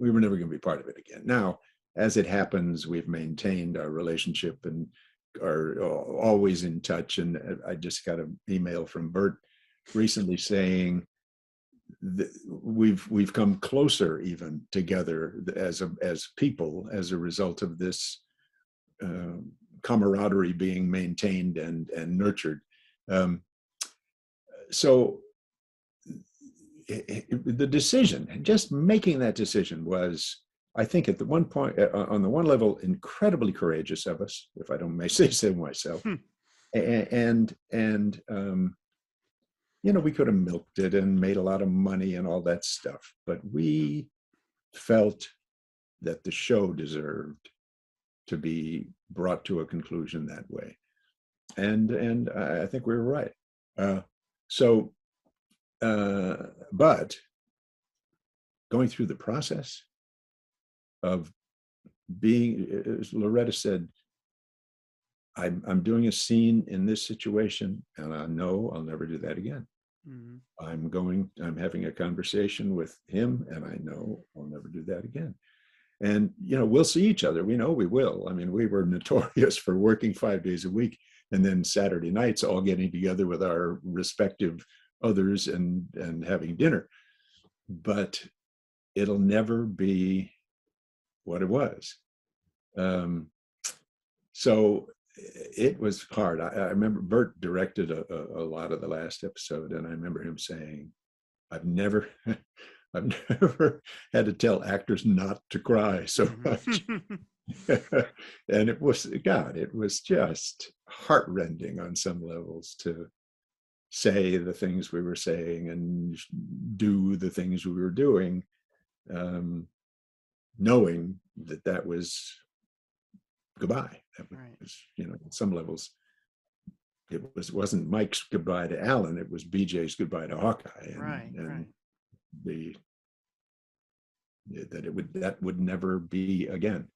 We were never going to be part of it again. Now, as it happens, we've maintained our relationship and are always in touch. And I just got an email from Bert recently saying that we've come closer even together as people as a result of this camaraderie being maintained and nurtured. So the decision, just making that decision, was, I think, at the one point, on the one level, incredibly courageous of us, if I don't may say so myself. And we could have milked it and made a lot of money and all that stuff, but we felt that the show deserved to be brought to a conclusion that way. And I think we were right. But going through the process of being, as Loretta said, I'm doing a scene in this situation, and I know I'll never do that again. Mm-hmm. I'm having a conversation with him, and I know I'll never do that again. And, we'll see each other. We know we will. I mean, we were notorious for working 5 days a week, and then Saturday nights all getting together with our respective others and having dinner. But it'll never be what it was. So it was hard. I remember Bert directed a lot of the last episode, and I remember him saying, I've never had to tell actors not to cry so much. And it was just heartrending on some levels to say the things we were saying and do the things we were doing, knowing that was goodbye. That was, on some levels, it wasn't Mike's goodbye to Alan, it was BJ's goodbye to Hawkeye. That would never be again.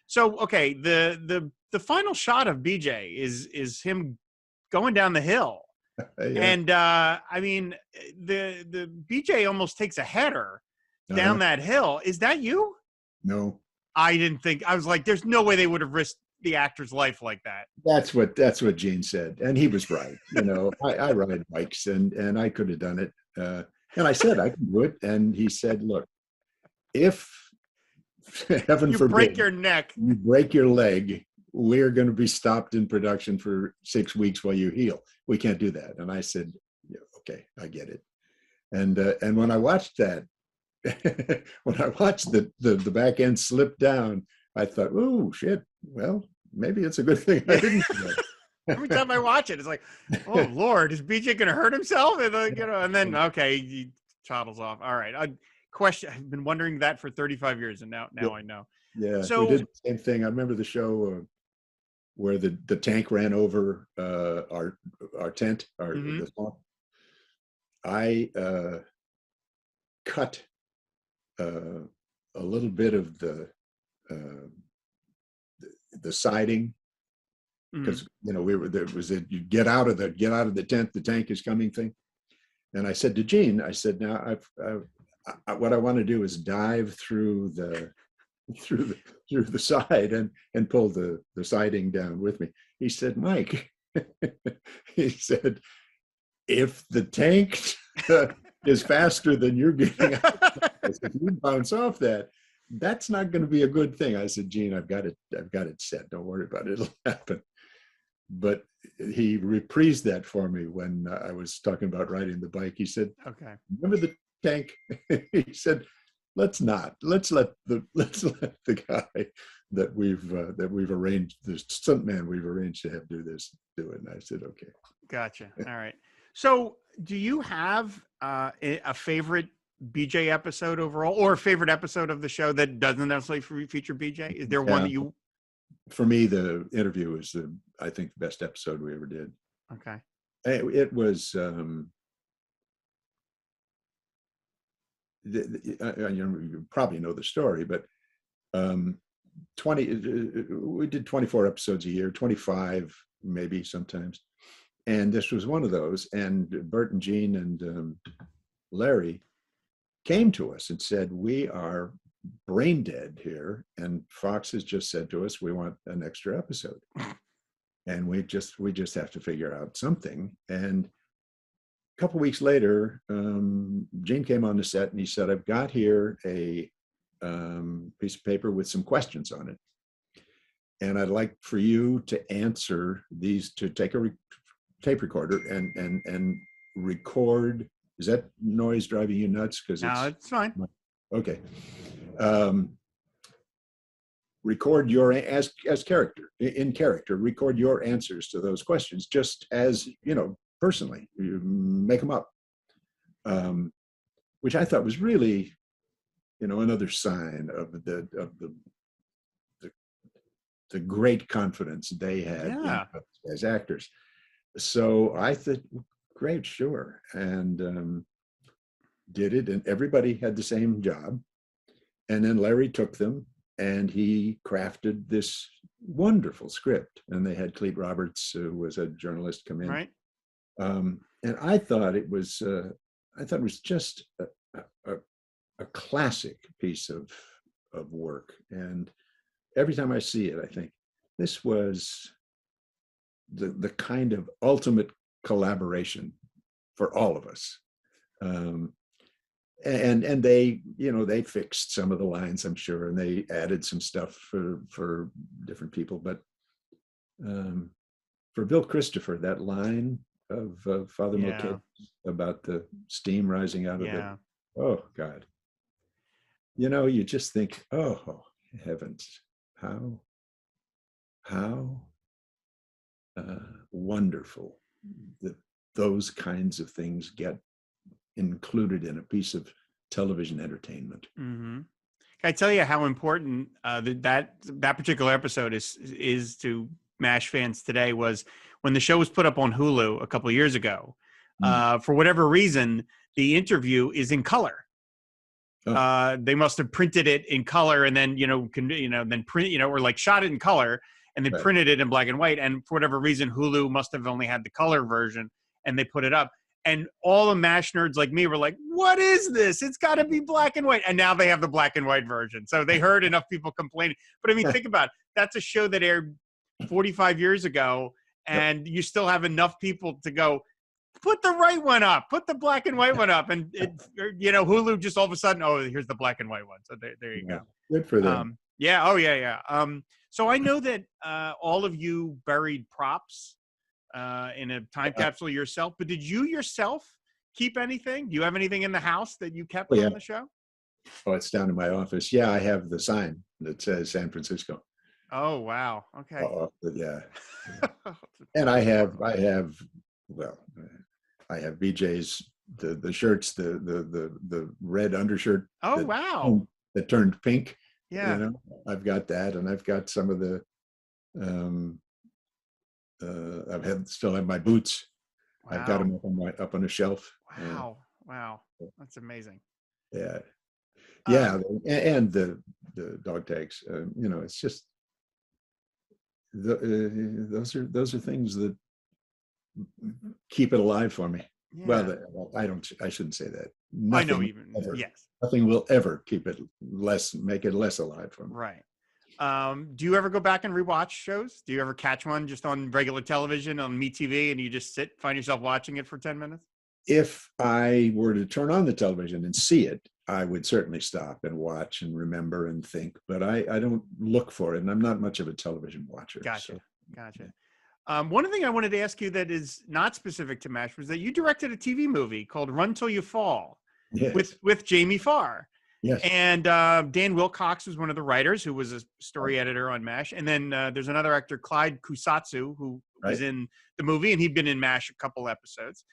So, okay, the final shot of BJ is him going down the hill. Yeah. And I mean, the BJ almost takes a header down that hill. Is that you? No. I didn't think. I was like, there's no way they would have risked the actor's life like that. That's what Gene said, and he was right. I ride bikes, and I could have done it. And I said I could do it, and he said, "Look, if heaven You forbid break your neck, you break your leg, we're going to be stopped in production for 6 weeks while you heal. We can't do that." And I said, yeah, "Okay, I get it." And when I watched that, when I watched the back end slip down, I thought, "Oh shit! Well, maybe it's a good thing I didn't do that." every time I watch it, it's like, oh Lord, is BJ going to hurt himself? And and then okay, he toddles off. All right. I've been wondering that for 35 years, and now I know. Yeah, So we did the same thing. I remember the show where the tank ran over our tent, the swamp. I cut a little bit of the siding, because you get out of the tent, the tank is coming thing. And I said to Gene, I said, now what I want to do is dive through the side and pull the siding down with me. He said, Mike, he said, if the tank is faster than you're getting out, if you bounce off that, that's not going to be a good thing. I said, Gene, I've got it set. Don't worry about it. It'll happen. But he reprised that for me when I was talking about riding the bike. He said, "Okay, remember the tank?" He said, let's let the guy that we've arranged, the stuntman we've arranged to have do it." And I said, "Okay." Gotcha. All right. So do you have a favorite BJ episode overall, or a favorite episode of the show that doesn't necessarily feature BJ? Is there one that you... For me, the interview is I think the best episode we ever did. Okay. It was, you probably know the story, but we did 24 episodes a year, 25 maybe sometimes. And this was one of those. And Bert and Gene and Larry came to us and said, "We are brain dead here, and Fox has just said to us we want an extra episode, and we just have to figure out something." And a couple of weeks later, Gene came on the set and he said, "I've got here a piece of paper with some questions on it, and I'd like for you to answer these, to take a tape recorder and record." Is that noise driving you nuts? Because no, it's fine. Okay. Record your as character, in character, record your answers to those questions, just as, personally. You make them up, which I thought was really, another sign of the great confidence they had in as actors. So I thought, great, sure, and did it, and everybody had the same job. And then Larry took them and he crafted this wonderful script. And they had Cleet Roberts, who was a journalist, come in. Right. And I thought it was just a classic piece of work. And every time I see it, I think this was the kind of ultimate collaboration for all of us. And they, they fixed some of the lines, I'm sure, and they added some stuff for different people. But for Bill Christopher, that line of Father Mulcahy about the steam rising out of it, oh God, you just think, oh heavens, how wonderful that those kinds of things get included in a piece of television entertainment. Mm-hmm. Can I tell you how important that particular episode is to MASH fans today? Was when the show was put up on Hulu a couple of years ago. For whatever reason, the interview is in color. Oh. They must have printed it in color and then then print or like shot it in color and then printed it in black and white. And for whatever reason, Hulu must have only had the color version and they put it up. And all the MASH nerds like me were like, what is this? It's got to be black and white. And now they have the black and white version. So they heard enough people complaining. But I mean, think about it. That's a show that aired 45 years ago, and you still have enough people to go, put the right one up, put the black and white one up. And, Hulu just all of a sudden, oh, here's the black and white one. So there you go. Good for them. Yeah. Oh, yeah. So I know that all of you buried props in a time capsule yourself, but did you yourself keep anything? Do you have anything in the house that you kept from the show? Oh, it's down in my office. Yeah, I have the sign that says San Francisco. Oh, wow. Okay. Yeah. And I have BJ's the shirts, the red undershirt. Oh, wow. That turned pink. Yeah. I've got that, and I've got some of the still have my boots. Wow. I've got them up on a shelf. Wow. That's amazing. Yeah. Yeah. And the dog tags, it's just, those are things that keep it alive for me. Yeah. Well, I shouldn't say that. Nothing, I know even, yes. Nothing will ever make it less alive for me. Right. Do you ever go back and rewatch shows? Do you ever catch one just on regular television on MeTV and you just find yourself watching it for 10 minutes? If I were to turn on the television and see it, I would certainly stop and watch and remember and think, but I don't look for it, and I'm not much of a television watcher. Gotcha. One thing I wanted to ask you that is not specific to MASH was that you directed a TV movie called Run Till You Fall. Yes. with Jamie Farr. Yes. And Dan Wilcox was one of the writers who was a story editor on MASH. And then there's another actor, Clyde Kusatsu, who was in the movie, and he'd been in MASH a couple episodes.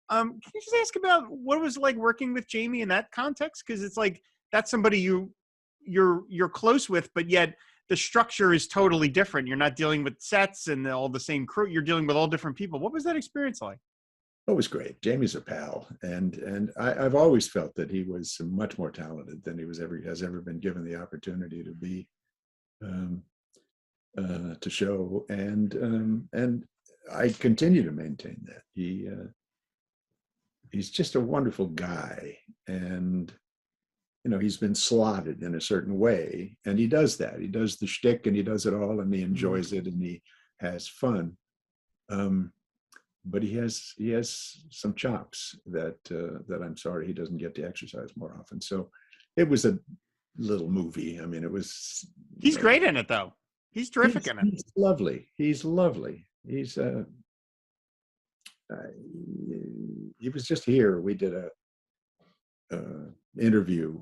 Can you just ask about what it was like working with Jamie in that context? Because it's like that's somebody you're close with, but yet the structure is totally different. You're not dealing with sets and all the same crew. You're dealing with all different people. What was that experience like? It was great. Jamie's a pal, and I've always felt that he was much more talented than he has ever been given the opportunity to be, to show, and I continue to maintain that he's just a wonderful guy, and he's been slotted in a certain way, and he does that. He does the shtick, and he does it all, and he enjoys it, and he has fun. But he has some chops that I'm sorry he doesn't get to exercise more often. So it was a little movie. I mean, it was. He's great in it, though. He's terrific in it. He's lovely. He's lovely. He was just here. We did a interview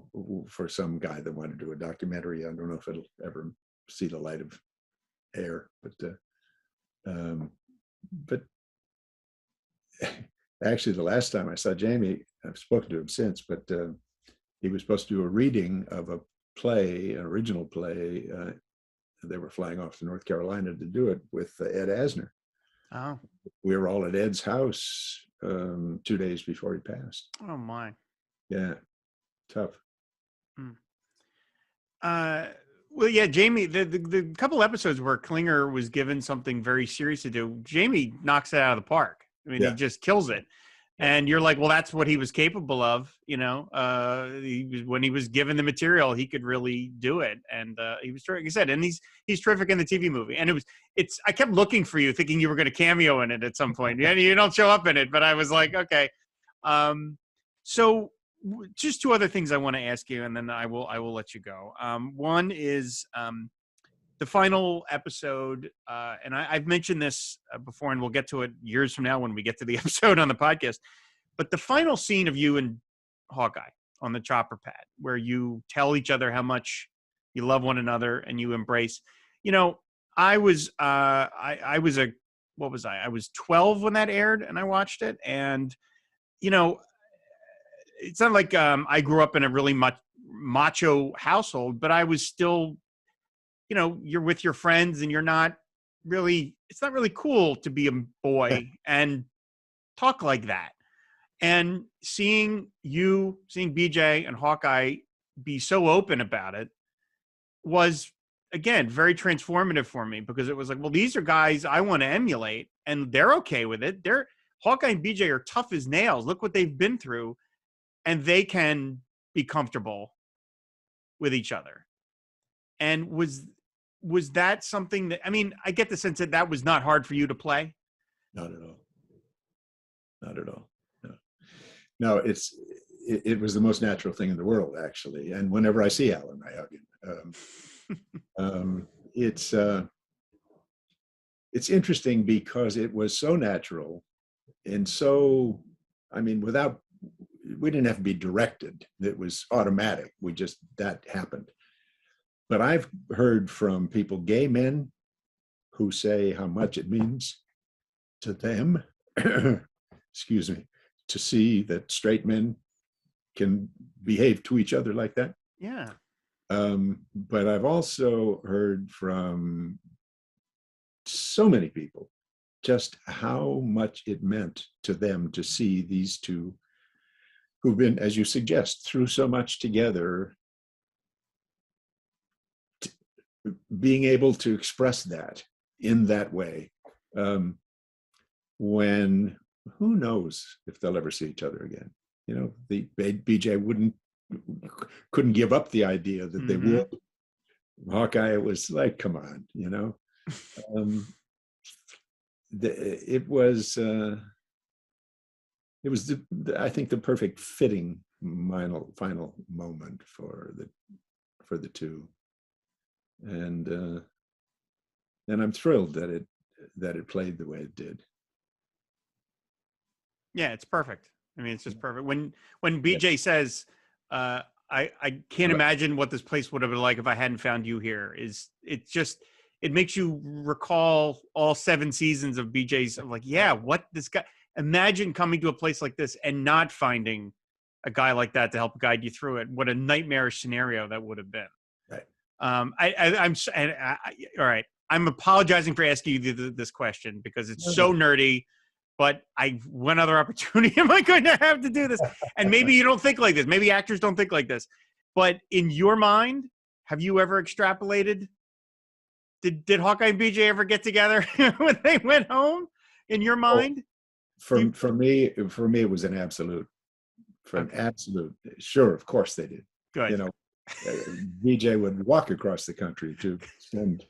for some guy that wanted to do a documentary. I don't know if it'll ever see the light of air, but actually, the last time I saw Jamie, I've spoken to him since, but he was supposed to do a reading of an original play. They were flying off to North Carolina to do it with Ed Asner. Oh. We were all at Ed's house 2 days before he passed. Oh, my. Yeah. Tough. Well, yeah, Jamie, the couple episodes where Klinger was given something very serious to do, Jamie knocks it out of the park. I mean, he just kills it. And you're like, well, that's what he was capable of. When he was given the material, he could really do it. And he was, like I said, and he's terrific in the TV movie. And I kept looking for you, thinking you were going to cameo in it at some point. And you don't show up in it, but I was like, okay. So just two other things I want to ask you, and then I will let you go. One is the final episode, and I've mentioned this before, and we'll get to it years from now when we get to the episode on the podcast, but the final scene of you and Hawkeye on the chopper pad, where you tell each other how much you love one another and you embrace, I was 12 when that aired, and I watched it, and, it's not like I grew up in a really macho household, but I was still, you're with your friends and it's not really cool to be a boy and talk like that. And seeing BJ and Hawkeye be so open about it was, again, very transformative for me, because it was like, well, these are guys I want to emulate, and they're okay with it. Hawkeye and BJ are tough as nails. Look what they've been through, and they can be comfortable with each other. And was that something that, I mean, I get the sense that that was not hard for you to play. Not at all. Not at all. No, no. It was the most natural thing in the world, actually. And whenever I see Alan, I hug him. It's interesting because it was so natural and so, I mean, we didn't have to be directed. It was automatic. That happened. But I've heard from people, gay men, who say how much it means to them, excuse me, to see that straight men can behave to each other like that. Yeah. But I've also heard from so many people just how much it meant to them to see these two who've been, as you suggest, through so much together, being able to express that in that way. When who knows if they'll ever see each other again. You know, the BJ couldn't give up the idea that they would. Hawkeye, it was like, come on, you know. It was I think the perfect fitting final moment for the two, and I'm thrilled that it played the way it did. Yeah, it's perfect. I mean, it's just perfect. When BJ says, I can't imagine what this place would have been like if I hadn't found you here, it makes you recall all 7 seasons of BJ's. I'm like, yeah, what this guy, imagine coming to a place like this and not finding a guy like that to help guide you through it. What a nightmarish scenario that would have been. Right. All right. I'm apologizing for asking you this question because it's so nerdy, but what other opportunity am I going to have to do this? And maybe you don't think like this. Maybe actors don't think like this. But in your mind, have you ever extrapolated? Did Hawkeye and BJ ever get together when they went home? In your mind? For me, it was an absolute. Absolute. Sure, of course they did. Good. You know, BJ would walk across the country to spend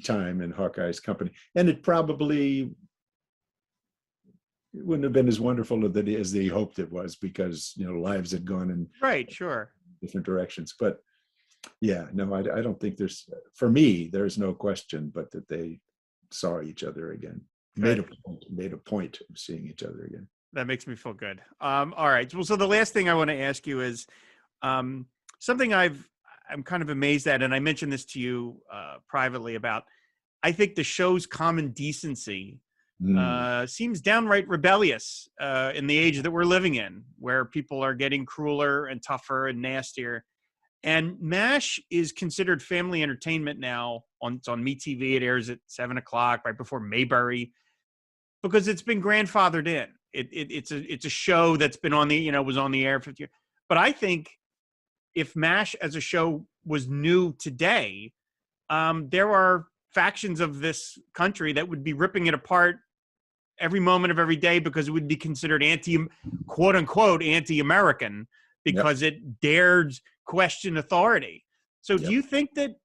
time in Hawkeye's company, and it probably wouldn't have been as wonderful as they hoped it was, because lives had gone in different directions. But yeah, no, I don't think for me there's no question but that they saw each other again. Made a point of seeing each other again. That makes me feel good. All right. Well, so the last thing I want to ask you is something I'm kind of amazed at, and I mentioned this to you privately about. I think the show's common decency seems downright rebellious in the age that we're living in, where people are getting crueler and tougher and nastier. And MASH is considered family entertainment now. It's on MeTV. It airs at 7:00 right before Mayberry, because it's been grandfathered in. It's a show that's been on the was on the air for 50 years. But I think if MASH as a show was new today, there are factions of this country that would be ripping it apart every moment of every day because it would be considered quote unquote anti-American because it dared question authority. So do you think a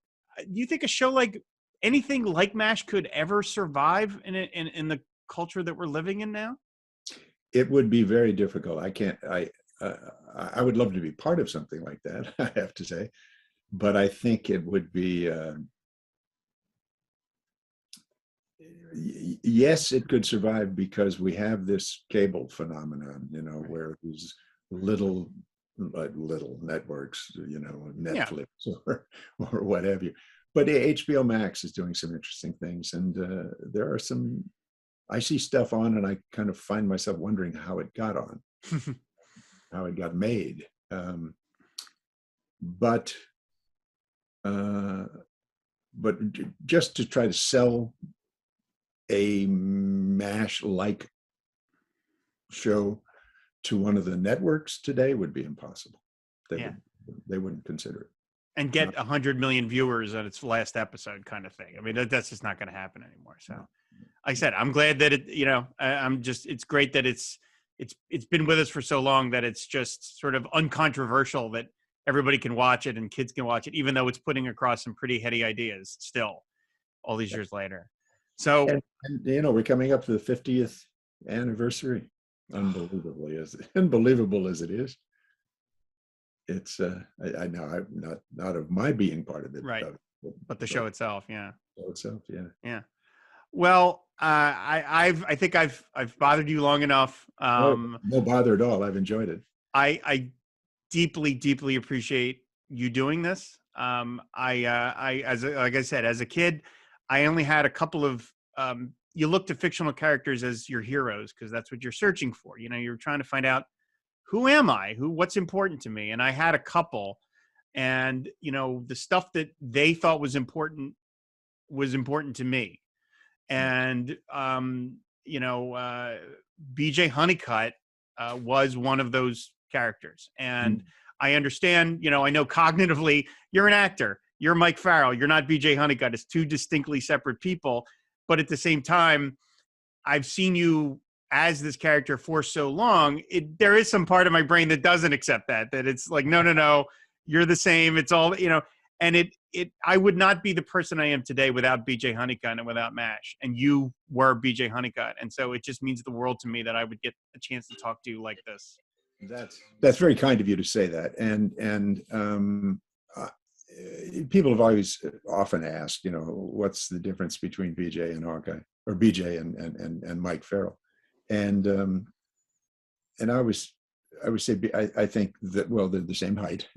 show like anything like MASH could ever survive in the culture that we're living in now? It would be very difficult. I would love to be part of something like that, I have to say, but I think it would be yes, it could survive because we have this cable phenomenon, where these little networks, Netflix or what have you. But HBO Max is doing some interesting things, and there are some. I see stuff on, and I kind of find myself wondering how it got on, how it got made. But just to try to sell a MASH-like show to one of the networks today would be impossible. They wouldn't consider it. And get 100 million viewers on its last episode kind of thing. I mean, that's just not going to happen anymore. So I said, I'm glad that it's great that it's been with us for so long that it's just sort of uncontroversial that everybody can watch it and kids can watch it, even though it's putting across some pretty heady ideas still all these years later. So, and we're coming up to the 50th anniversary. Unbelievable as it is. It's I know I'm not of my being part of it, right? But the show itself, yeah. Show itself, yeah. Yeah. Well, I think I've bothered you long enough. No bother at all. I've enjoyed it. I deeply appreciate you doing this. Like I said, as a kid, I only had a couple of. You look to fictional characters as your heroes because that's what you're searching for. You're trying to find out who am I, what's important to me, and I had a couple, and the stuff that they thought was important to me. And BJ Hunnicutt was one of those characters, and I understand. I know cognitively you're an actor, you're Mike Farrell, you're not BJ Hunnicutt. It's two distinctly separate people, but at the same time, I've seen you as this character for so long. There is some part of my brain that doesn't accept that it's like no, you're the same. It's all and I would not be the person I am today without BJ Hunnicutt and without MASH. And you were BJ Hunnicutt. And so it just means the world to me that I would get a chance to talk to you like this. That's very kind of you to say that. And people have often asked, what's the difference between BJ and Hawkeye, or BJ and Mike Farrell? And I would say, I think that, well, they're the same height.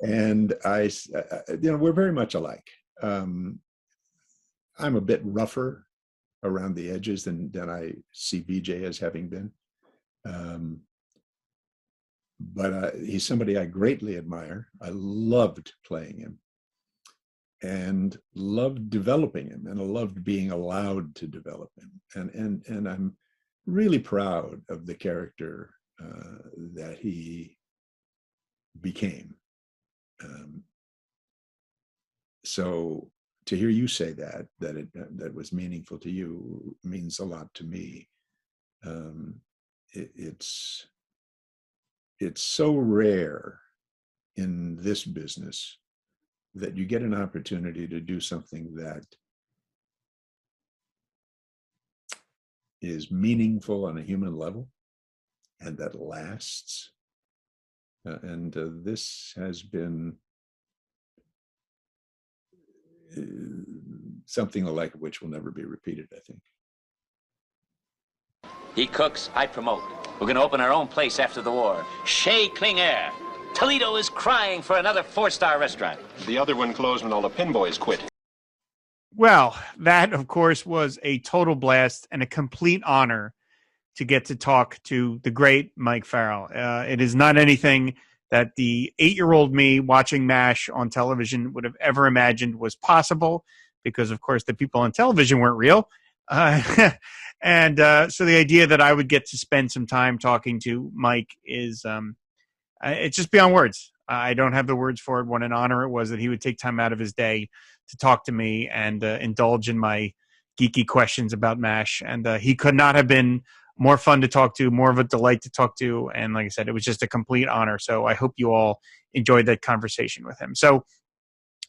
And we're very much alike. I'm a bit rougher around the edges than I see BJ as having been. But he's somebody I greatly admire. I loved playing him and loved developing him, and I loved being allowed to develop him. And I'm really proud of the character that he became. So to hear you say that was meaningful to you means a lot to me. It's so rare in this business that you get an opportunity to do something that is meaningful on a human level and that lasts. And this has been something the like of which will never be repeated, I think. He cooks, I promote. We're going to open our own place after the war. Chez Klinger. Toledo is crying for another 4-star restaurant. The other one closed when all the pinboys quit. Well, that, of course, was a total blast and a complete honor to get to talk to the great Mike Farrell. It is not anything that the 8-year-old me watching MASH on television would have ever imagined was possible, because, of course, the people on television weren't real. And so the idea that I would get to spend some time talking to Mike is it's just beyond words. I don't have the words for it. What an honor it was that he would take time out of his day to talk to me and indulge in my geeky questions about MASH. And he could not have been more fun to talk to, more of a delight to talk to. And like I said, it was just a complete honor. So I hope you all enjoyed that conversation with him. So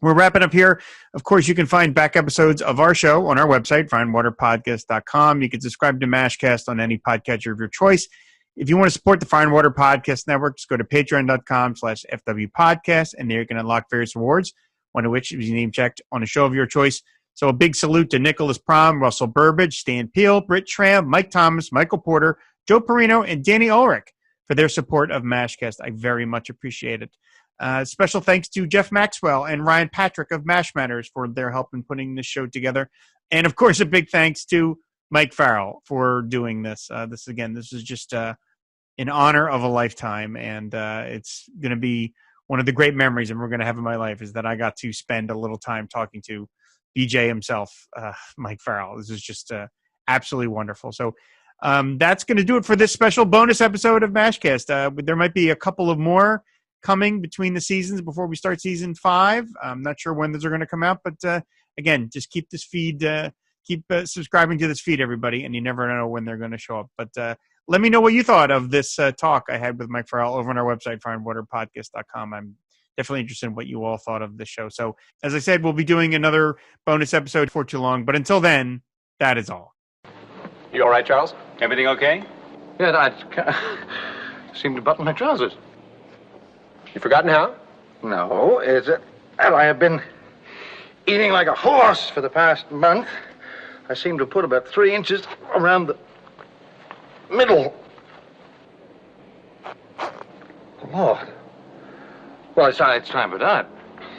we're wrapping up here. Of course, you can find back episodes of our show on our website, fireandwaterpodcast.com. You can subscribe to MASHcast on any podcatcher of your choice. If you want to support the Fire and Water Podcast Network, just go to patreon.com/FWPodcast, and there you can unlock various rewards, one of which is name checked on a show of your choice. So a big salute to Nicholas Prom, Russell Burbage, Stan Peel, Britt Schramm, Mike Thomas, Michael Porter, Joe Perino, and Danny Ulrich for their support of MASHcast. I very much appreciate it. Special thanks to Jeff Maxwell and Ryan Patrick of MASH Matters for their help in putting this show together. And, of course, a big thanks to Mike Farrell for doing this. This is just an honor of a lifetime, and it's going to be one of the great memories that we're going to have in my life is that I got to spend a little time talking to BJ himself, Mike Farrell. This is just absolutely wonderful. So that's going to do it for this special bonus episode of MASHcast. There might be a couple of more coming between the seasons before we start season 5. I'm not sure when those are going to come out, but again, just keep this feed keep subscribing to this feed, everybody, and you never know when they're going to show up. But let me know what you thought of this talk I had with Mike Farrell over on our website, fireandwaterpodcast.com. I'm definitely interested in what you all thought of the show. So, as I said, we'll be doing another bonus episode for too long. But until then, that is all. You all right, Charles? Everything okay? Yeah, I seem to button my trousers. You forgotten how? No, well, I have been eating like a horse for the past month. I seem to put about 3 inches around the middle. Lord. Well, it's time for that.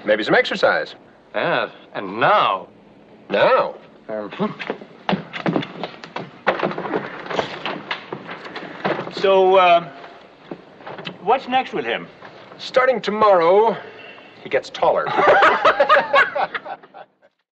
Maybe some exercise. Yeah, and now. Now? So, what's next with him? Starting tomorrow, he gets taller.